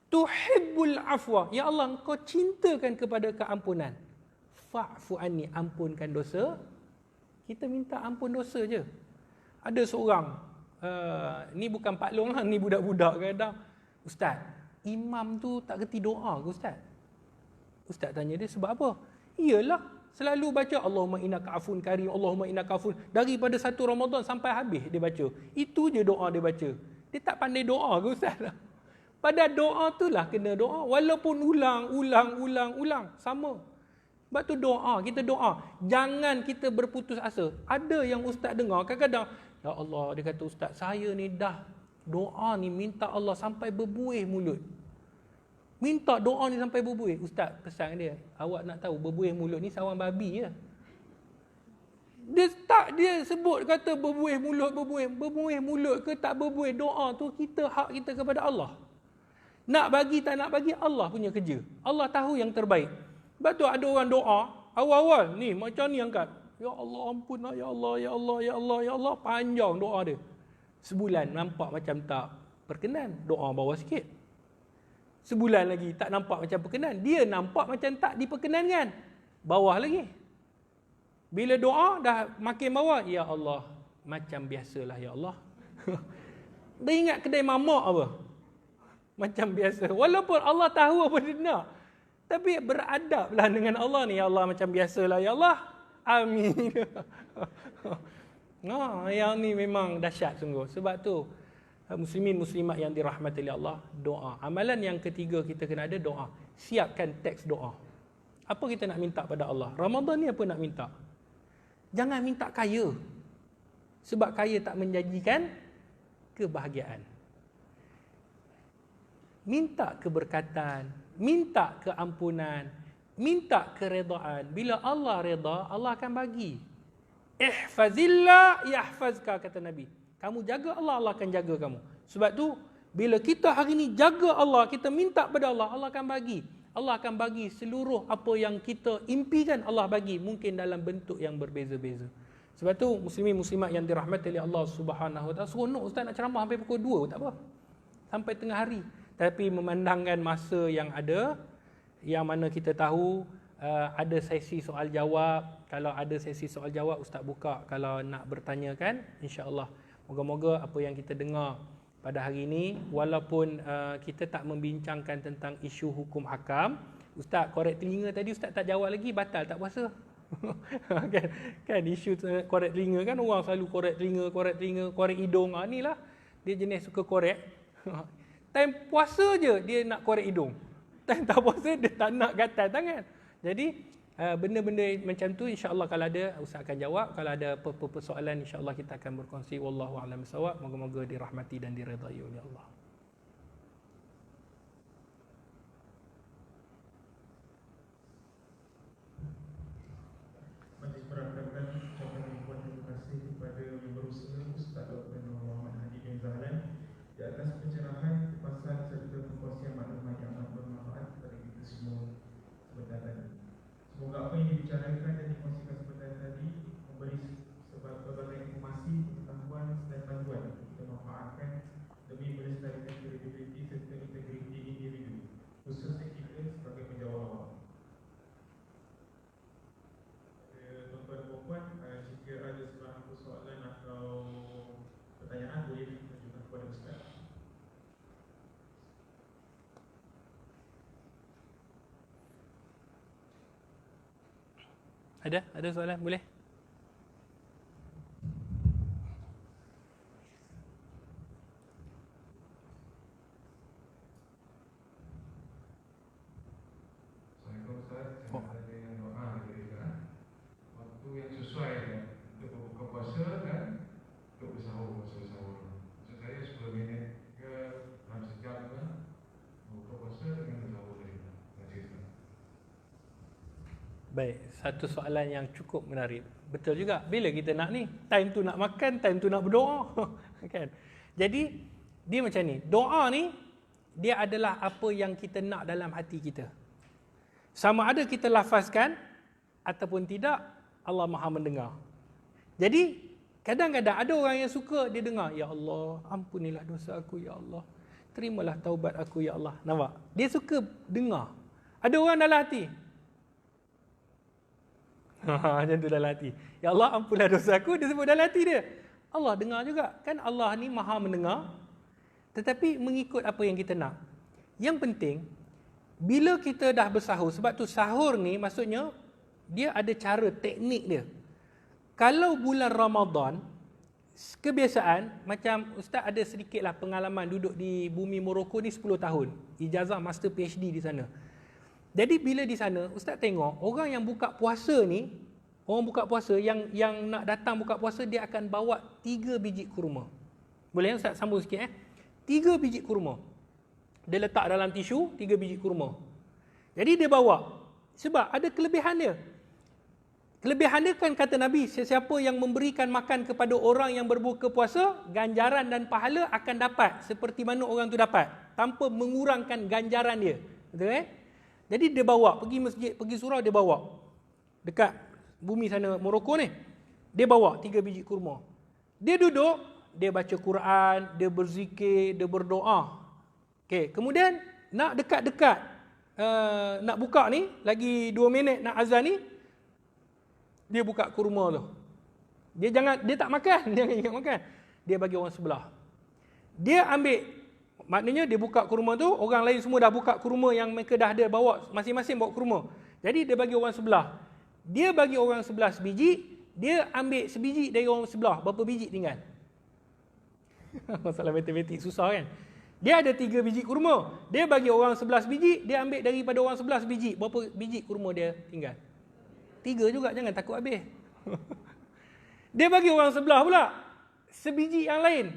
Tuhibbul afwa, ya Allah engkau cintakan kepada keampunan. Fa'fu anni, ampunkan dosa. Kita minta ampun dosa je. Ada seorang, ni bukan Pak Long lah, ni budak-budak kadang. Ustaz, imam tu tak kerti doa ke Ustaz? Ustaz tanya dia sebab apa? Iyalah, selalu baca Allahumma innaka afun karim, Allahumma innaka afun. Daripada satu Ramadan sampai habis dia baca. Itu je doa dia baca. Dia tak pandai doa ke Ustaz? Pada doa tu lah kena doa. Walaupun ulang, sama. Sebab tu doa, kita doa. Jangan kita berputus asa. Ada yang ustaz dengar, kadang-kadang, ya Allah, dia kata ustaz, saya ni dah doa ni minta Allah sampai berbuih mulut. Minta doa ni sampai berbuih. Ustaz pesan dia, awak nak tahu berbuih mulut ni sawan babi je. Dia sebut kata berbuih mulut ke tak berbuih, doa tu hak kita kepada Allah. Nak bagi tak nak bagi, Allah punya kerja. Allah tahu yang terbaik. Sebab tu ada orang doa, awal-awal ni macam ni angkat. Ya Allah ampun, ya Allah, ya Allah, ya Allah, ya Allah. Panjang doa dia. Sebulan nampak macam tak berkenan, doa bawah sikit. Sebulan lagi tak nampak macam berkenan, dia nampak macam tak diperkenankan, bawah lagi. Bila doa dah makin bawah, ya Allah, macam biasalah ya Allah. Dia ingat kedai mamak apa? Macam biasa. Walaupun Allah tahu apa dia nak, tapi beradablah dengan Allah ni. Ya Allah, macam biasalah ya Allah. Amin. Yang ni memang dahsyat sungguh. Sebab tu muslimin muslimat yang dirahmati oleh Allah, doa. Amalan yang ketiga kita kena ada doa. Siapkan teks doa. Apa kita nak minta pada Allah? Ramadan ni apa nak minta? Jangan minta kaya. Sebab kaya tak menjanjikan kebahagiaan. Minta keberkatan, minta keampunan, minta keredaan. Bila Allah reda, Allah akan bagi. Ihfazillah yahfazka, kata Nabi. Kamu jaga Allah, Allah akan jaga kamu. Sebab tu bila kita hari ni jaga Allah, kita minta pada Allah, Allah akan bagi. Allah akan bagi seluruh apa yang kita impikan, Allah bagi, mungkin dalam bentuk yang berbeza-beza. Sebab tu muslimin muslimat yang dirahmati oleh Allah Subhanahu Wa Taala, seronok ustaz nak ceramah sampai pukul 2 tak apa. Sampai tengah hari. Tapi memandangkan masa yang ada, yang mana kita tahu ada sesi soal jawab. Kalau ada sesi soal jawab, ustaz buka kalau nak bertanya kan, insya-Allah. Moga-moga apa yang kita dengar pada hari ini, walaupun kita tak membincangkan tentang isu hukum hakam, ustaz korek telinga tadi ustaz tak jawab lagi, batal tak puasa? kan isu korek telinga kan, orang selalu korek telinga, korek hidung. Inilah dia jenis suka korek. Time puasa je dia nak korek hidung. Time tak puasa dia tak nak gatal tangan. Jadi benda-benda macam tu insya-Allah kalau ada ustaz akan jawab. Kalau ada apa-apa persoalan insya-Allah kita akan berkongsi. Wallahu a'lam bissawab. Moga-moga dirahmati dan diredai oleh Allah. Majlis perhatikan ucapan ribuan terima kasih kepada yang berusaha Ustaz Dr. Muhammad Hadi bin Zahlan di atas pencerahan, kepasan serta perkongsian maklumat yang amat bermanfaat kepada kita semua sebentar tadi. Semoga apa yang dibicarakan dan dikongsikan sebentar tadi memberi berbagai informasi, pengetahuan dan bantuan untuk kita manfaatkan demi melestarikan kredibiliti serta integriti individu, khususnya kita sebagai penjawab awam. Tuan-tuan dan puan, jika ada sebarang persoalan atau pertanyaan boleh diajukan kepada Ustaz. Ada soalan? Boleh? Assalamualaikum Ustaz. Saya ada yang doa diberikan waktu yang sesuai untuk berbuka puasa dan untuk bersahur, masa bersahur. Maksud saya 10 minit ke dalam sejam ke berbuka puasa dengan bersahur tadi. Terima kasih Ustaz. Baik, satu soalan yang cukup menarik. Betul juga, bila kita nak ni, time tu nak makan, time tu nak berdoa. Kan? Jadi, dia macam ni. Doa ni, dia adalah apa yang kita nak dalam hati kita. Sama ada kita lafazkan, ataupun tidak, Allah Maha mendengar. Jadi, kadang-kadang ada orang yang suka, dia dengar, Ya Allah, ampunilah dosa aku, Ya Allah. Terimalah taubat aku, Ya Allah. Nampak? Dia suka dengar. Ada orang dalam hati, macam tu dalam hati. Ya Allah, ampunlah dosa aku, dia sebut dalam hati dia. Allah dengar juga. Kan Allah ni Maha mendengar, tetapi mengikut apa yang kita nak. Yang penting, bila kita dah bersahur, sebab tu sahur ni maksudnya, dia ada cara, teknik dia. Kalau bulan Ramadan, kebiasaan, macam Ustaz ada sedikitlah pengalaman duduk di bumi Morocco ni 10 tahun. Ijazah Master PhD di sana. Jadi bila di sana, Ustaz tengok orang yang buka puasa ni, orang buka puasa yang nak datang buka puasa, dia akan bawa 3 biji kurma. Boleh Ustaz sambung sikit 3 biji kurma. Dia letak dalam tisu 3 biji kurma. Jadi dia bawa. Sebab ada kelebihan dia. Kelebihan dia kan kata Nabi, sesiapa yang memberikan makan kepada orang yang berbuka puasa, ganjaran dan pahala akan dapat seperti mana orang tu dapat, tanpa mengurangkan ganjaran dia. Betul Jadi dia bawa, pergi masjid, pergi surau, dia bawa. Dekat bumi sana Morocco ni. Dia bawa 3 biji kurma. Dia duduk, dia baca Quran, dia berzikir, dia berdoa. Okay. Kemudian, nak dekat-dekat, nak buka ni, lagi 2 minit nak azan ni, dia buka kurma tu. Dia tak makan, dia ingat makan. Dia bagi orang sebelah. Dia ambil, maknanya dia buka kurma tu, orang lain semua dah buka kurma yang mereka dah ada bawa, masing-masing bawa kurma. Jadi dia bagi orang sebelah. Dia bagi orang sebelah sebiji, dia ambil sebiji dari orang sebelah, berapa biji tinggal? Masalah matematik susah kan? Dia ada 3 biji kurma, dia bagi orang sebelah sebiji, dia ambil daripada orang sebelah sebiji, berapa biji kurma dia tinggal? 3 juga, jangan takut habis. Dia bagi orang sebelah pula sebiji yang lain.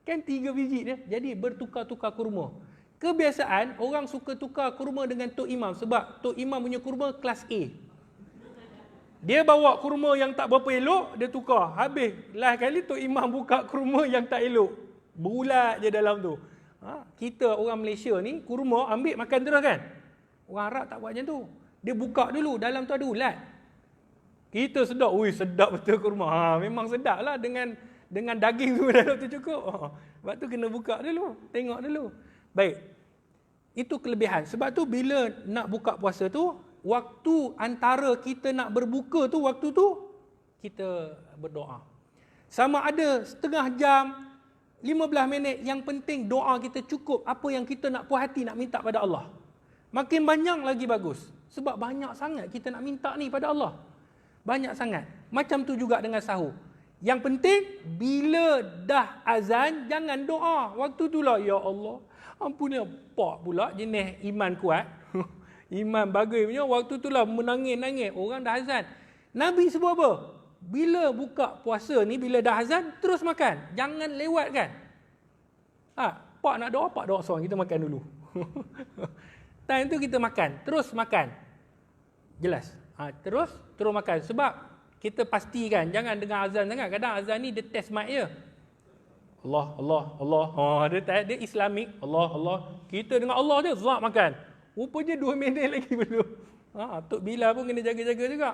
Kan 3 biji dia. Jadi bertukar-tukar kurma. Kebiasaan orang suka tukar kurma dengan Tok Imam. Sebab Tok Imam punya kurma kelas A. Dia bawa kurma yang tak berapa elok, dia tukar. Habis. Last kali Tok Imam buka kurma yang tak elok. Berulat je dalam tu. Kita orang Malaysia ni, kurma ambil makan terus kan. Orang Arab tak buat macam tu. Dia buka dulu, dalam tu ada ulat. Kita sedap, sedap betul kurma. Memang sedap lah dengan daging tu dalam tu cukup. Sebab tu kena buka dulu, tengok dulu. Baik, itu kelebihan. Sebab tu bila nak buka puasa tu, waktu antara kita nak berbuka tu, waktu tu kita berdoa. Sama ada setengah jam, 15 minit, yang penting doa kita cukup apa yang kita nak puas hati, nak minta pada Allah. Makin banyak lagi bagus. Sebab banyak sangat kita nak minta ni pada Allah. Banyak sangat. Macam tu juga dengan sahur. Yang penting, bila dah azan, jangan doa. Waktu tu lah, ya Allah, ampuni apa pula jenis iman kuat. Iman bagai punya, waktu tu lah menangis-nangis. Orang dah azan. Nabi sebut apa? Bila buka puasa ni, bila dah azan, terus makan. Jangan lewatkan. Pak nak doa, pak doa seorang. Kita makan dulu. Time tu kita makan. Terus makan. Jelas. Terus makan. Sebab kita pastikan, jangan dengar azan sangat. Kadang azan ni dia test mic je. Allah. Dia Islamik. Allah. Kita dengar Allah je, zak makan. Rupanya 2 minit lagi belum. Tok Bilal pun kena jaga-jaga juga.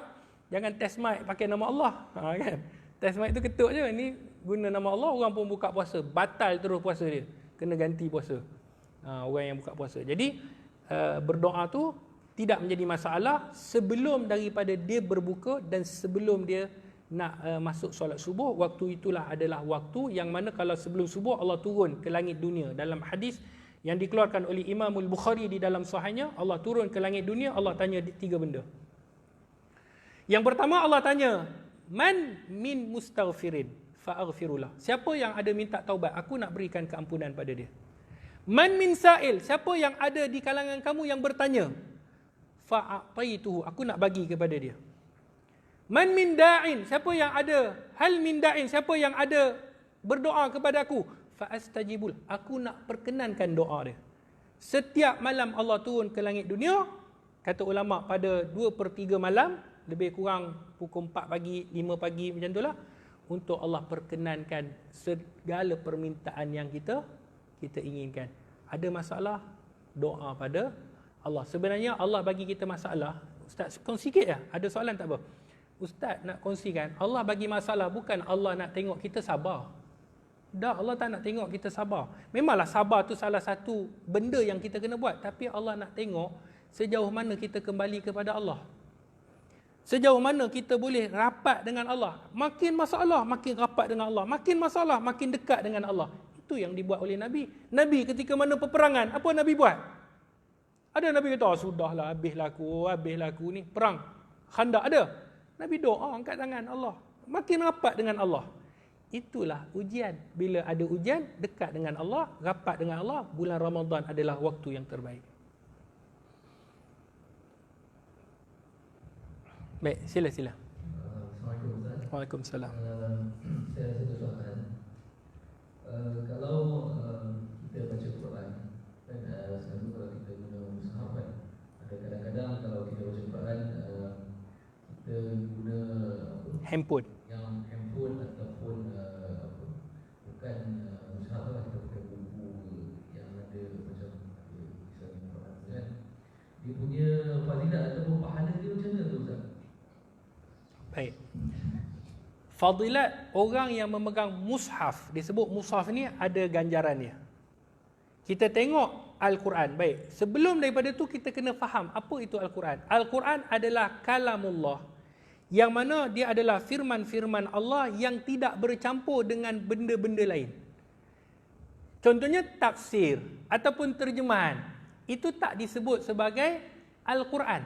Jangan test mic pakai nama Allah. Kan? Test mic tu ketuk je. Ni guna nama Allah, orang pun buka puasa. Batal terus puasa dia. Kena ganti puasa. Orang yang buka puasa. Jadi, berdoa tu tidak menjadi masalah sebelum daripada dia berbuka dan sebelum dia nak masuk solat subuh. Waktu itulah adalah waktu yang mana kalau sebelum subuh Allah turun ke langit dunia. Dalam hadis yang dikeluarkan oleh Imam Al-Bukhari di dalam sahihnya, Allah turun ke langit dunia, Allah tanya 3 benda. Yang pertama Allah tanya, man min mustaghfirin fa'aghfirullah. Siapa yang ada minta taubat, aku nak berikan keampunan pada dia. Man min sa'il, siapa yang ada di kalangan kamu yang bertanya, fa'ataituhu, aku nak bagi kepada dia. Man min da'in, siapa yang ada, hal min da'in, siapa yang ada berdoa kepada aku, fa'astajibul, aku nak perkenankan doa dia. Setiap malam Allah turun ke langit dunia, kata ulama pada 2/3 malam, lebih kurang pukul 4 pagi, 5 pagi macam itulah, untuk Allah perkenankan segala permintaan yang kita inginkan. Ada masalah, doa pada Allah. Sebenarnya Allah bagi kita masalah, Ustaz kongsi sikit je, ada soalan tak apa? Ustaz nak kongsikan, Allah bagi masalah bukan Allah nak tengok kita sabar. Dah, Allah tak nak tengok kita sabar. Memanglah sabar tu salah satu benda yang kita kena buat, tapi Allah nak tengok sejauh mana kita kembali kepada Allah. Sejauh mana kita boleh rapat dengan Allah. Makin masalah, makin rapat dengan Allah. Makin masalah, makin dekat dengan Allah. Itu yang dibuat oleh Nabi. Nabi ketika mana peperangan, apa Nabi buat? Ada Nabi kata, sudahlah, habislah aku ni. Perang Khandak ada. Nabi doa, angkat tangan Allah. Makin rapat dengan Allah. Itulah ujian. Bila ada ujian, dekat dengan Allah, rapat dengan Allah, bulan Ramadan adalah waktu yang terbaik. Baik, sila. Assalamualaikum Ustaz. Waalaikumsalam. Saya ada satu soalan. Kalau kita baca Quran, kan selalu kalau kita guna mushaf kan, ada kadang-kadang kalau kita baca Quran, kita guna Handphone. yang handphone ataupun bukan mushaf lah, kita pakai buku yang ada macam misalnya Quran kan. Dia punya fadilat ataupun pahala dia macam mana tu Ustaz? Baik. Fadilat orang yang memegang mushaf, disebut mushaf ni ada ganjarannya. Kita tengok Al-Quran. Baik, sebelum daripada tu kita kena faham apa itu Al-Quran. Al-Quran adalah kalamullah, yang mana dia adalah firman-firman Allah yang tidak bercampur dengan benda-benda lain. Contohnya tafsir ataupun terjemahan, itu tak disebut sebagai Al-Quran.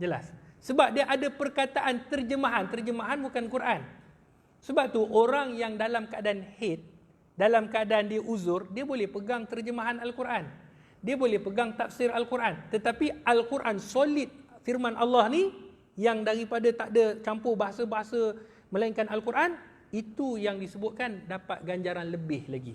Jelas. Sebab dia ada perkataan terjemahan. Terjemahan bukan Quran. Sebab tu orang yang dalam keadaan haid, dalam keadaan dia uzur, dia boleh pegang terjemahan Al-Quran. Dia boleh pegang tafsir Al-Quran. Tetapi Al-Quran solid, firman Allah ni, yang daripada tak ada campur bahasa-bahasa melainkan Al-Quran, itu yang disebutkan dapat ganjaran lebih lagi.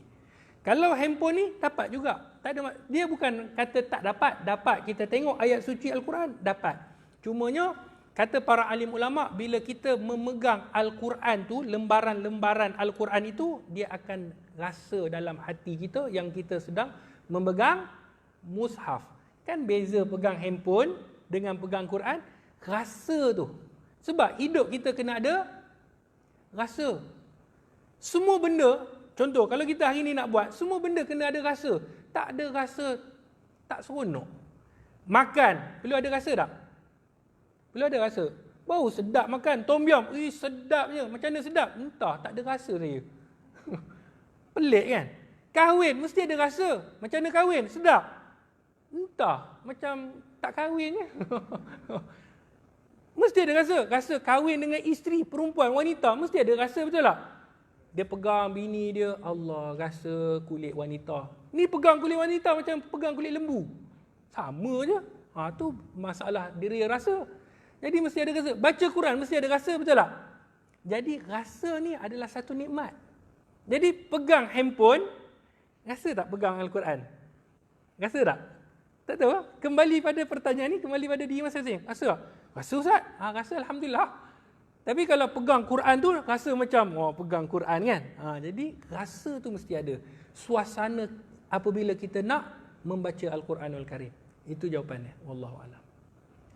Kalau handphone ni, dapat juga. Tak ada, dia bukan kata tak dapat. Dapat. Kita tengok ayat suci Al-Quran, dapat. Cumanya kata para alim ulama, bila kita memegang Al-Quran tu, lembaran-lembaran Al-Quran itu, dia akan rasa dalam hati kita yang kita sedang memegang mushaf. Kan beza pegang handphone dengan pegang Quran, rasa tu. Sebab hidup kita kena ada rasa. Semua benda, contoh kalau kita hari ni nak buat, semua benda kena ada rasa. Tak ada rasa, tak seronok. Makan, perlu ada rasa tak? Perlu ada rasa. Bau sedap makan, tom yum, sedapnya. Macam mana sedap? Entah, tak ada rasa saya. Pelik kan? Kahwin, mesti ada rasa. Macam mana kahwin? Sedap? Entah, macam tak kahwin je. Mesti ada rasa. Rasa kahwin dengan isteri, perempuan, wanita, mesti ada rasa, betul tak? Dia pegang bini dia, Allah, rasa kulit wanita. Ni pegang kulit wanita macam pegang kulit lembu. Sama je. Tu masalah diri rasa. Jadi mesti ada rasa. Baca Quran mesti ada rasa, betul tak? Jadi rasa ni adalah satu nikmat. Jadi pegang handphone, rasa tak pegang Al-Quran? Rasa tak? Tak tahu. Kembali pada pertanyaan ni, kembali pada diri masing-masing. Rasa tak? Rasa Ustaz? Rasa Alhamdulillah. Tapi kalau pegang Quran tu, rasa macam, pegang Quran kan? Jadi rasa tu mesti ada. Suasana apabila kita nak membaca Al-Quranul Karim. Itu jawapannya. Wallahualam.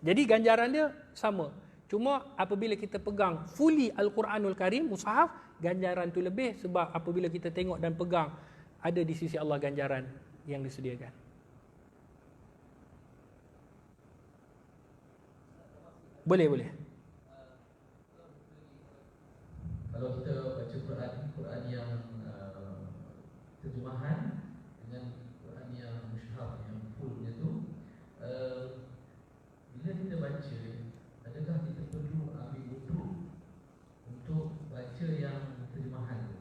Jadi ganjaran dia sama. Cuma apabila kita pegang fully Al-Quranul Karim, mushaf, ganjaran tu lebih sebab apabila kita tengok dan pegang, ada di sisi Allah ganjaran yang disediakan. Boleh. Kalau kita baca Quran yang terjemahan dengan Quran yang mushaf yang fullnya tu, bila kita baca, adakah kita perlu ambil wuduk untuk baca yang terjemahan tu?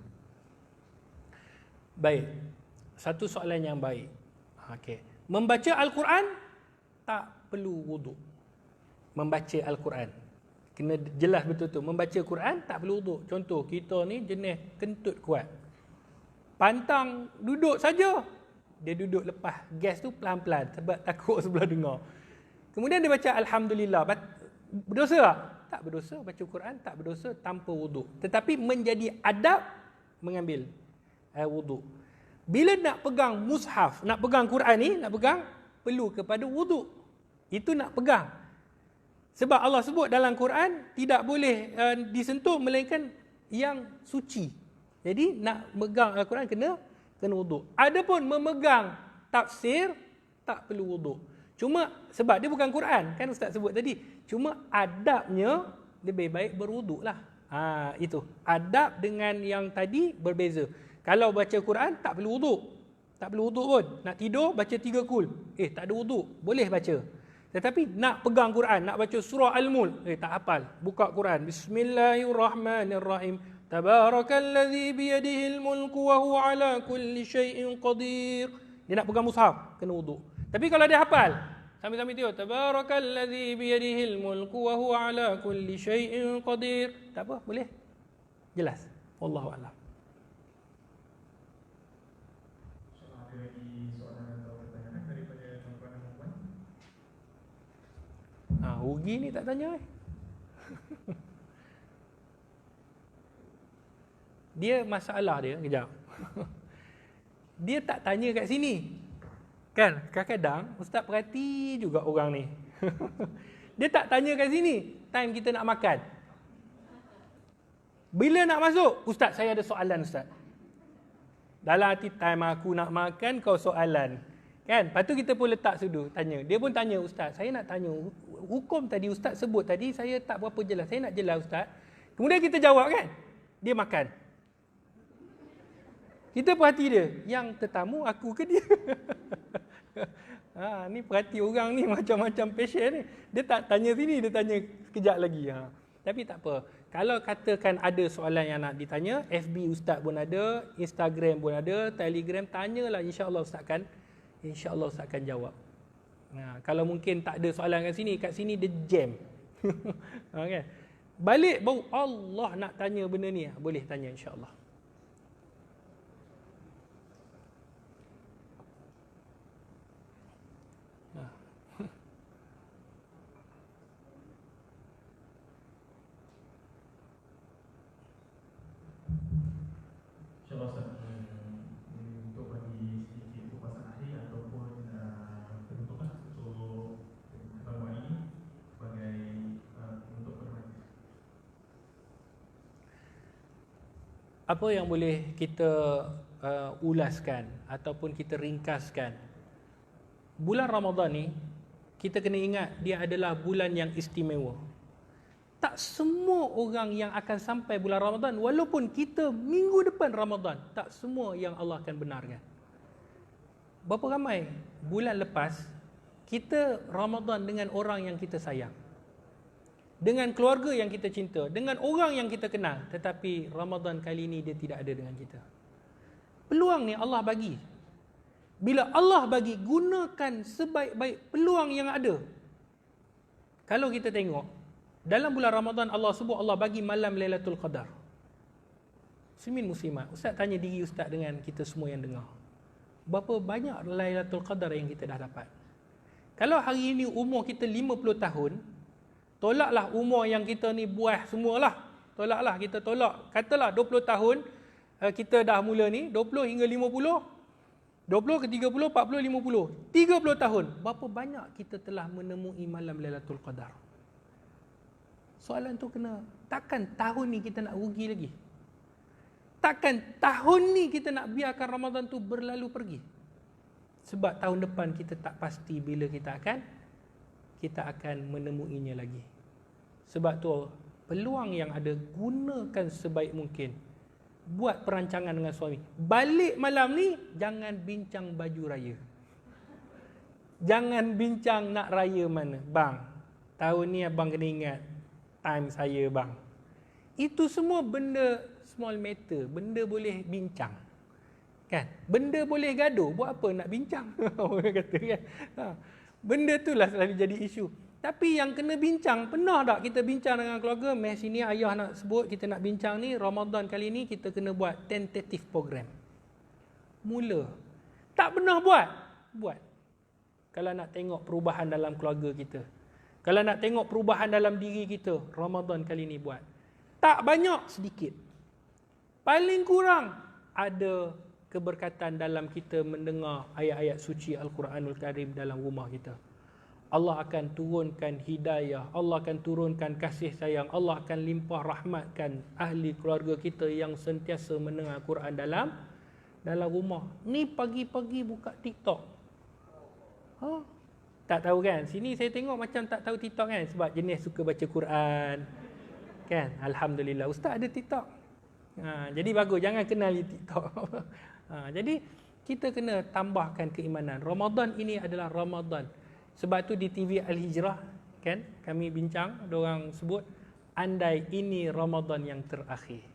Baik. Satu soalan yang baik. Okey. Membaca Al-Quran tak perlu wuduk. Membaca Al-Quran kena jelas betul tu. Membaca Quran tak perlu wuduk. Contoh, kita ni jenis kentut kuat. Pantang duduk saja, dia duduk lepas gas tu pelan-pelan sebab takut sebelah dengar. Kemudian dia baca Alhamdulillah. Berdosa tak? Tak berdosa. Baca Quran tak berdosa tanpa wuduk. Tetapi menjadi adab mengambil wuduk. Bila nak pegang mushaf, nak pegang Quran ni, nak pegang, perlu kepada wuduk. Itu nak pegang. Sebab Allah sebut dalam Quran, tidak boleh disentuh melainkan yang suci. Jadi nak megang Al-Quran kena wuduk. Adapun memegang tafsir, tak perlu wuduk. Cuma sebab dia bukan Quran, kan Ustaz sebut tadi. Cuma adabnya lebih baik berwuduk lah. Itu. Adab dengan yang tadi berbeza. Kalau baca Quran tak perlu wuduk. Tak perlu wuduk pun. Nak tidur baca 3 kul. Tak ada wuduk. Boleh baca. Tetapi nak pegang Quran, nak baca surah Al-Mulk, tak hafal. Buka Quran. Bismillahirrahmanirrahim. Tabarakalladzi biyadihil mulku wa huwa ala kulli syai'in qadir. Dia nak pegang mushaf, kena wuduk. Tapi kalau dia hafal, sambil-sambil tidur, Tabarakalladzi biyadihil mulku wa huwa ala kulli syai'in qadir. Tak apa, boleh. Jelas. Wallahu a'lam. Ada lagi soalan atau pertanyaan daripada tuan-tuan dan puan? Ugi ni tak tanya. Dia masalah dia, kejap. Dia tak tanya kat sini. Kan, kadang-kadang Ustaz perhati juga orang ni. Dia tak tanya kat sini, time kita nak makan. Bila nak masuk, Ustaz saya ada soalan Ustaz. Dalam hati, time aku nak makan, kau soalan. Kan, lepas tu kita pun letak sudu, tanya. Dia pun tanya, Ustaz, saya nak tanya, hukum tadi Ustaz sebut tadi, saya tak berapa jelas. Saya nak jelas Ustaz. Kemudian kita jawab kan, dia makan. Kita perhati dia, yang tetamu aku ke dia? Ni perhati orang ni macam-macam passion ni. Dia tak tanya sini, dia tanya sekejap lagi. Tapi tak apa. Kalau katakan ada soalan yang nak ditanya, FB Ustaz pun ada, Instagram pun ada, Telegram, tanyalah, insya-Allah Ustaz akan jawab. Kalau mungkin tak ada soalan kat sini dia jam. Okay. Balik baru Allah nak tanya benda ni, boleh tanya insya-Allah. apa yang boleh kita ulaskan ataupun kita ringkaskan? Bulan Ramadan ni, kita kena ingat dia adalah bulan yang istimewa. Tak semua orang yang akan sampai bulan Ramadan, walaupun kita minggu depan Ramadan, tak semua yang Allah akan benarkan. Berapa ramai bulan lepas kita Ramadan dengan orang yang kita sayang, dengan keluarga yang kita cinta, dengan orang yang kita kenal, tetapi Ramadan kali ini dia tidak ada dengan kita. Peluang ni Allah bagi. Bila Allah bagi, gunakan sebaik-baik peluang yang ada. Kalau kita tengok dalam bulan Ramadan, Allah sebut Allah bagi malam Lailatul Qadar. Muslimin muslimat, Ustaz tanya diri Ustaz dengan kita semua yang dengar, berapa banyak Lailatul Qadar yang kita dah dapat? Kalau hari ini umur kita 50 tahun, tolaklah umur yang kita ni buah semualah. Tolaklah, kita tolak. Katalah 20 tahun kita dah mula ni, 20 hingga 50, 20 ke 30, 40, 50. 30 tahun, berapa banyak kita telah menemui malam Lailatul Qadar? Soalan tu kena, takkan tahun ni kita nak rugi lagi? Takkan tahun ni kita nak biarkan Ramadan tu berlalu pergi? Sebab tahun depan kita tak pasti bila kita akan menemuinya lagi. Sebab tu peluang yang ada, gunakan sebaik mungkin. Buat perancangan dengan suami. Balik malam ni, jangan bincang baju raya. Jangan bincang nak raya mana. Bang, tahun ni abang kena ingat time saya bang. Itu semua benda small matter, benda boleh bincang. Kan? Benda boleh gaduh, buat apa nak bincang? Orang kata kan. Benda itulah selalu jadi isu. Tapi yang kena bincang, pernah tak kita bincang dengan keluarga, meh sini ayah nak sebut kita nak bincang ni, Ramadan kali ni kita kena buat tentative program. Mula. Tak pernah buat. Kalau nak tengok perubahan dalam keluarga kita, kalau nak tengok perubahan dalam diri kita, Ramadan kali ni buat. Tak banyak, sedikit. Paling kurang ada keberkatan dalam kita mendengar ayat-ayat suci Al-Quranul Karim dalam rumah kita. Allah akan turunkan hidayah, Allah akan turunkan kasih sayang, Allah akan limpah rahmatkan ahli keluarga kita yang sentiasa mendengar Quran dalam rumah. Ni pagi-pagi buka TikTok. Tak tahu kan? Sini saya tengok macam tak tahu TikTok kan? Sebab jenis suka baca Quran. Kan? Alhamdulillah. Ustaz ada TikTok. Jadi bagus. Jangan kenali TikTok. Jadi kita kena tambahkan keimanan. Ramadan ini adalah Ramadan. Sebab tu di TV Al-Hijrah, kan? Kami bincang, ada orang sebut, andai ini Ramadan yang terakhir.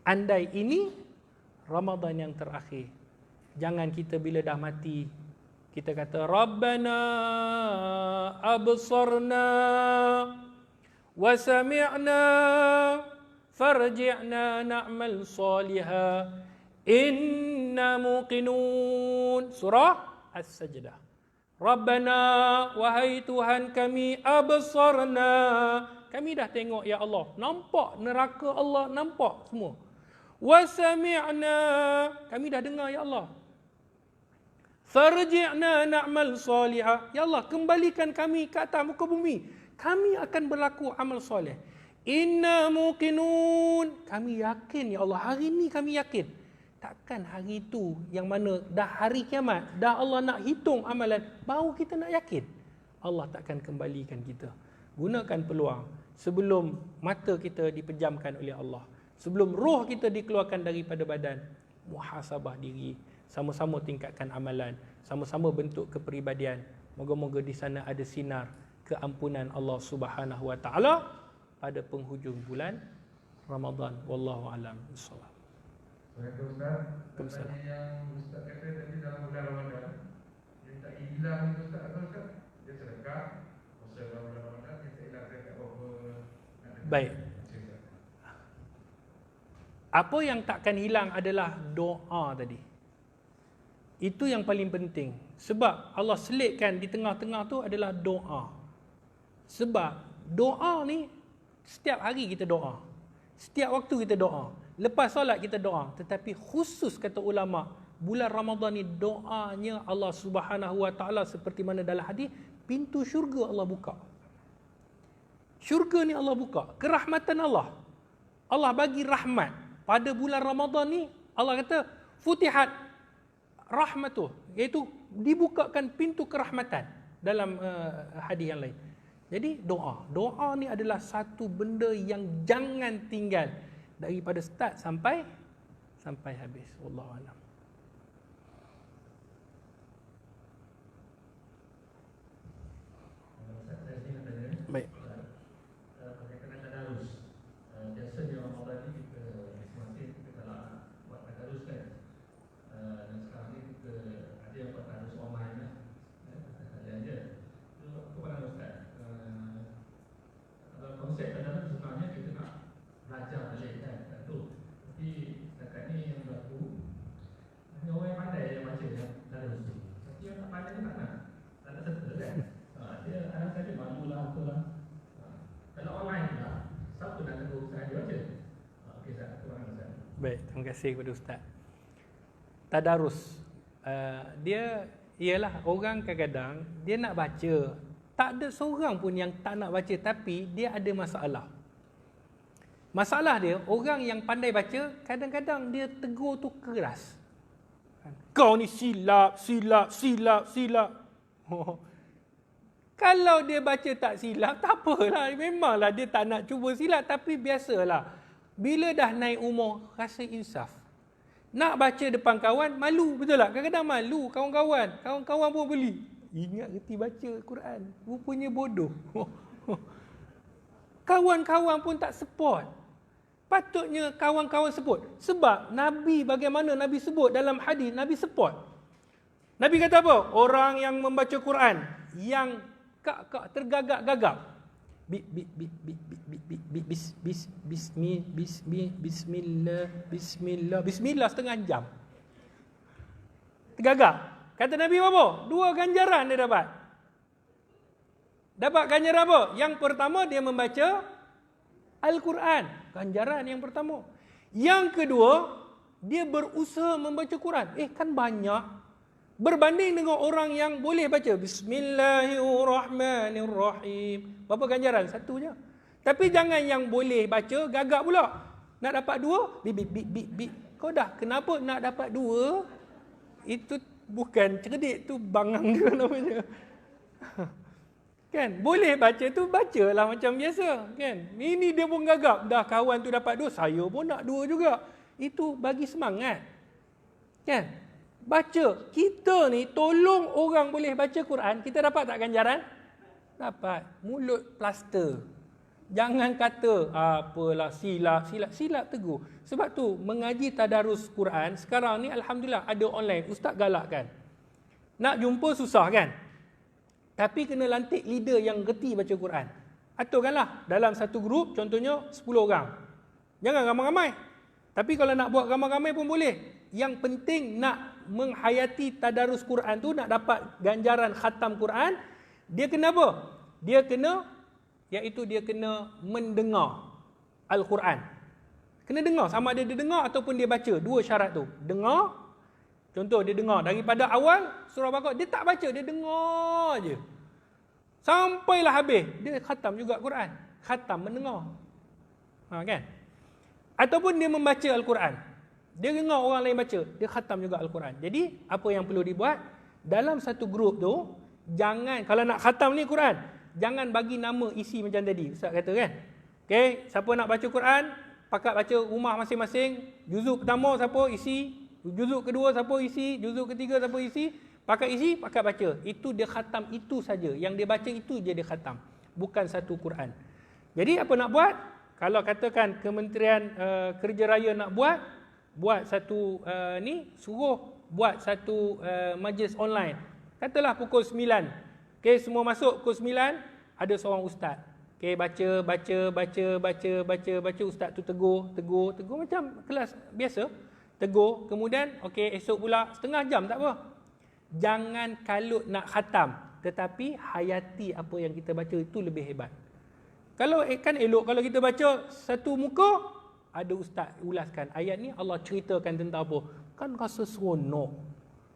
Andai ini Ramadan yang terakhir. Jangan kita bila dah mati, kita kata Rabbana absarna wa sami'na farji'na na'mal saliha inna muqinun. Surah As-Sajdah. Rabbana, wahai Tuhan kami, absarna, kami dah tengok ya Allah, nampak neraka Allah, nampak semua. Wa sami'na, kami dah dengar ya Allah. Farji'na na'mal salihah. Ya Allah, kembalikan kami ke atas muka bumi. Kami akan berlaku amal soleh. Inna muqinun. Kami yakin ya Allah. Hari ni kami yakin. Takkan hari itu yang mana dah hari kiamat, dah Allah nak hitung amalan, baru kita nak yakin. Allah takkan kembalikan kita. Gunakan peluang sebelum mata kita dipejamkan oleh Allah. Sebelum roh kita dikeluarkan daripada badan. Muhasabah diri. Sama-sama tingkatkan amalan, sama-sama bentuk kepribadian. Moga-moga di sana ada sinar keampunan Allah Subhanahu wa taala pada penghujung bulan Ramadan. Wallahu a'lam bissawab. Waalaikumsalam. Pertanyaan yang Ustaz kata tadi dalam bulan Ramadan, dia tak hilang itu Ustaz. Dia sedekah puasa dalam bulan Ramadan, dia tak hilang dekat apa. Baik. Apa yang takkan hilang adalah doa tadi. Itu yang paling penting. Sebab Allah selitkan di tengah-tengah tu adalah doa. Sebab doa ni setiap hari kita doa. Setiap waktu kita doa. Lepas solat kita doa. Tetapi khusus kata ulama, bulan Ramadan ni doanya Allah Subhanahu wa taala seperti mana dalam hadis, pintu syurga Allah buka. Syurga ni Allah buka. Kerahmatan Allah. Allah bagi rahmat. pada bulan Ramadan ni Allah kata futihat rahmatuh, iaitu dibukakan pintu kerahmatan dalam hadis yang lain. Jadi doa ni adalah satu benda yang jangan tinggal daripada start sampai habis. Wallahu a'lam. Baik. Berkaitan tadarus. Biasanya Ramadan ni kita masing-masing kita kalau buat tadarus kan. Dan sekarang ni kita ada yang buat tadarus online lah. Kalian je. Itu apa pandangan Ustaz? Kalau konsep tadarus sebenarnya kita nak belajar balik kan. Tentu. Tapi setakat ni yang berlaku hanya orang yang pandai yang baca yang tadarus tu. Tapi yang tak pandai ni tak nak. Tak nak serta kan. Dia anak saja malu lah apalah. Kalau online pula, siapa nak tegur Ustaz dia baca? Okey Ustaz, kurang Ustaz. Baik, terima kasih kepada Ustaz. Tadarus, dia ialah orang kadang-kadang dia nak baca, tak ada seorang pun yang tak nak baca, tapi dia ada masalah. Masalah dia, orang yang pandai baca, kadang-kadang dia tegur tu keras. Kau ni silap. Kalau dia baca tak silap, tak apalah. Memanglah dia tak nak cuba silap, tapi biasalah. Bila dah naik umur, rasa insaf. Nak baca depan kawan, malu. Betul tak? Kadang-kadang malu kawan-kawan. Kawan-kawan pun beli. Ingat reti baca Quran. Rupanya bodoh. Kawan-kawan pun tak support. Patutnya kawan-kawan support. Sebab Nabi, bagaimana Nabi sebut dalam hadis, Nabi support. Nabi kata apa? Orang yang membaca Quran, yang kak tergagap-gagap. Bismillah setengah jam. Tergagap. Kata Nabi apa? 2 ganjaran dia dapat. Dapat ganjaran apa? Yang pertama dia membaca Al-Quran. Ganjaran yang pertama. Yang kedua, dia berusaha membaca Quran. Kan banyak. Berbanding dengan orang yang boleh baca Bismillahirrahmanirrahim. Berapa ganjaran? 1 je. Tapi jangan yang boleh baca gagap pula. Nak dapat 2, kau dah kenapa nak dapat 2? Itu bukan cerdik, tu bangang dia namanya. Kan? Boleh baca tu bacalah macam biasa, kan? Ini dia pun gagap. Dah kawan tu dapat 2, saya pun nak 2 juga. Itu bagi semangat. Kan? Baca. Kita ni tolong orang boleh baca Quran, kita dapat tak ganjaran? Dapat. Mulut plaster. Jangan kata apalah silap tegur. Sebab tu mengaji tadarus Quran sekarang ni alhamdulillah ada online. Ustaz galakkan. Nak jumpa susah kan? Tapi kena lantik leader yang reti baca Quran. Aturkanlah dalam satu grup, contohnya 10 orang. Jangan ramai-ramai. Tapi kalau nak buat ramai-ramai pun boleh. Yang penting nak menghayati tadarus Quran tu, nak dapat ganjaran khatam Quran, dia kena apa? Dia kena mendengar Al-Quran. Kena dengar, sama ada dia dengar ataupun dia baca. 2 syarat tu. Dengar, contoh dia dengar daripada awal surah Baqarah, dia tak baca, dia dengar je. Sampailah habis, dia khatam juga Quran. Khatam mendengar. Kan? Ataupun dia membaca Al-Quran. Dia dengar orang lain baca, dia khatam juga Al-Quran. Jadi, apa yang perlu dibuat? Dalam satu grup tu, jangan, kalau nak khatam ni Quran, jangan bagi nama isi macam tadi. Ustaz kata kan? Okay, siapa nak baca Quran, pakat baca rumah masing-masing. Juzuk pertama siapa isi, juzuk kedua siapa isi, juzuk ketiga siapa isi, pakat baca. Itu dia khatam itu saja. Yang dia baca itu je dia khatam. Bukan satu Quran. Jadi, apa nak buat? Kalau katakan Kementerian Kerja Raya nak buat satu suruh buat satu majlis online. Katalah pukul 9. Okey, semua masuk pukul 9, ada seorang ustaz. Okey, baca, ustaz tu tegur macam kelas biasa. Tegur, kemudian okey, esok pula setengah jam tak apa. Jangan kalut nak khatam, tetapi hayati apa yang kita baca itu lebih hebat. Kalau kan elok kalau kita baca satu muka, ada ustaz ulaskan ayat ni Allah ceritakan tentang apa. Kan rasa seronok.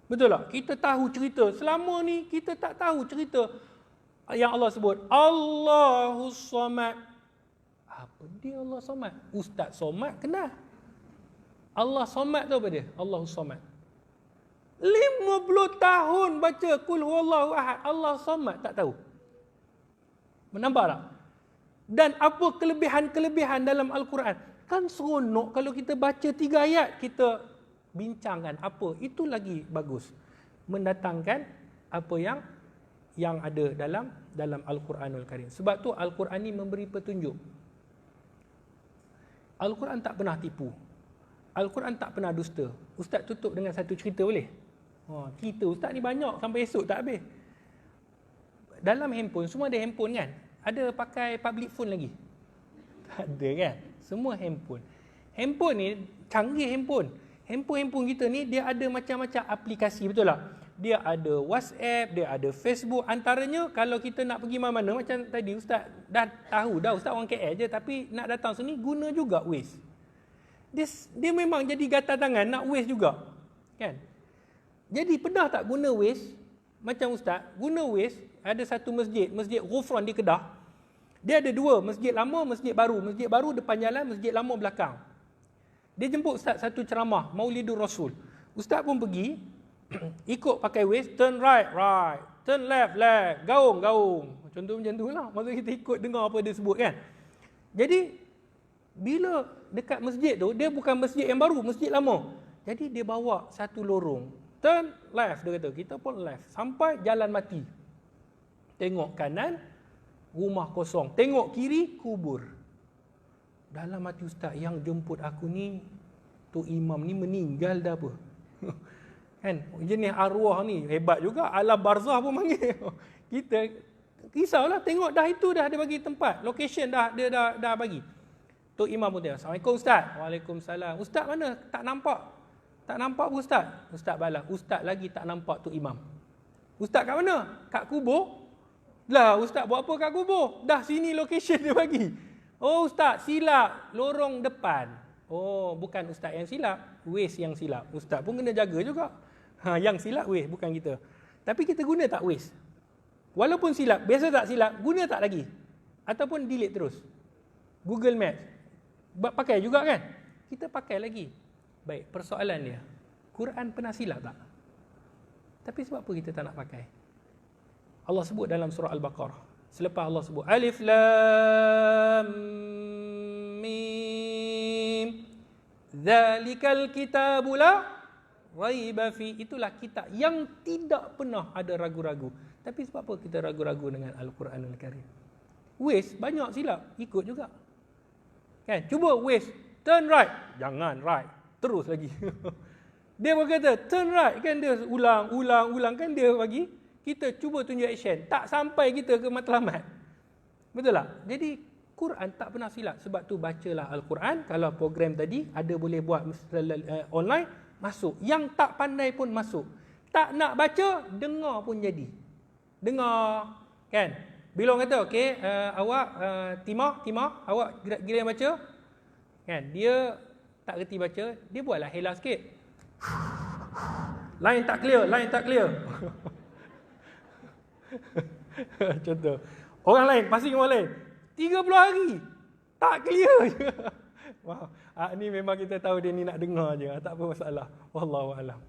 Betul tak? Kita tahu cerita. Selama ni kita tak tahu cerita yang Allah sebut. Allahus Samad. Apa dia Allah Samad? Ustaz Somad kenal. Allah Samad tu apa dia? Allahus Samad. 50 tahun baca Qul huwallahu ahad, Allah Samad tak tahu. Menampak tak? Dan apa kelebihan-kelebihan dalam Al-Quran? Kan seronok kalau kita baca 3 ayat, kita bincangkan apa. Itu lagi bagus. Mendatangkan apa yang ada dalam Al-Quranul Karim. Sebab tu Al-Quran ni memberi petunjuk. Al-Quran tak pernah tipu. Al-Quran tak pernah dusta. Ustaz tutup dengan satu cerita boleh? Cerita Ustaz ni banyak sampai esok tak habis. Dalam handphone, semua ada handphone kan? Ada pakai public phone lagi? Tak ada kan? Semua handphone. Handphone ni, canggih handphone. Handphone kita ni, dia ada macam-macam aplikasi, betul tak? Dia ada WhatsApp, dia ada Facebook. Antaranya, kalau kita nak pergi mana-mana, macam tadi Ustaz dah tahu dah, Ustaz orang KL je, tapi nak datang sini, guna juga Waze. Dia memang jadi gatal tangan, nak Waze juga. Kan? Jadi pernah tak guna Waze? Macam Ustaz, guna Waze, ada satu masjid, Masjid Ghufran di Kedah. Dia ada 2, masjid lama, masjid baru. Masjid baru depan jalan, masjid lama belakang. Dia jemput Ustaz satu ceramah, Maulidur Rasul. Ustaz pun pergi, ikut pakai Waze, turn right, turn left, gaung. Contoh macam tu lah. Maksudnya kita ikut dengar apa dia sebut kan. Jadi, bila dekat masjid tu, dia bukan masjid yang baru, masjid lama. Jadi dia bawa satu lorong. Turn left, dia kata. Kita pun left. Sampai jalan mati. Tengok kanan, rumah kosong. Tengok kiri, kubur. Dalam hati Ustaz, yang jemput aku ni, Tok Imam ni meninggal dah apa? Kan? Jenis arwah ni, hebat juga. Alam barzah pun panggil. Kita risaulah, tengok dah itu dah dia bagi tempat. Location dah dia dah bagi. Tok Imam pun tengok. Assalamualaikum Ustaz. Waalaikumsalam. Ustaz mana? Tak nampak. Tak nampak pun Ustaz. Ustaz balas. Ustaz lagi tak nampak Tok Imam. Ustaz kat mana? Kat kubur. Lah Ustaz buat apa kat kubur? Dah sini location dia bagi. Oh Ustaz silap. Lorong depan. Oh bukan Ustaz yang silap. Waze yang silap. Ustaz pun kena jaga juga. Yang silap Waze bukan kita. Tapi kita guna tak Waze? Walaupun silap. Biasa tak silap. Guna tak lagi? Ataupun delete terus? Google Maps. Pakai juga kan? Kita pakai lagi. Baik, persoalan dia. Quran pernah silap tak? Tapi sebab apa kita tak nak pakai? Allah sebut dalam surah Al-Baqarah. Selepas Allah sebut Alif Lam Mim Zalikal kitabu la raiba fi. Itulah kitab yang tidak pernah ada ragu-ragu. Tapi sebab apa kita ragu-ragu dengan Al-Quranul Karim? Waze banyak silap, ikut juga. Kan? Cuba Waze, turn right. Jangan right. Terus lagi. Dia berkata, turn right. Kan dia ulang. Kan dia bagi. Kita cuba tunjuk action. Tak sampai kita ke matlamat. Betul tak? Jadi, Quran tak pernah silap. Sebab tu bacalah Al-Quran. Kalau program tadi, ada boleh buat online, masuk. Yang tak pandai pun masuk. Tak nak baca, dengar pun jadi. Dengar. Kan? Bila orang kata, okey, awak, Timah, awak gila yang baca. Kan? Dia tak reti baca, dia buatlah hela sikit. Line tak clear. Contoh. Orang lain, pasing orang lain. 30 hari. Tak clear je. Wow. Ni memang kita tahu dia ni nak dengar je. Tak apa masalah. Wallahu a'lam.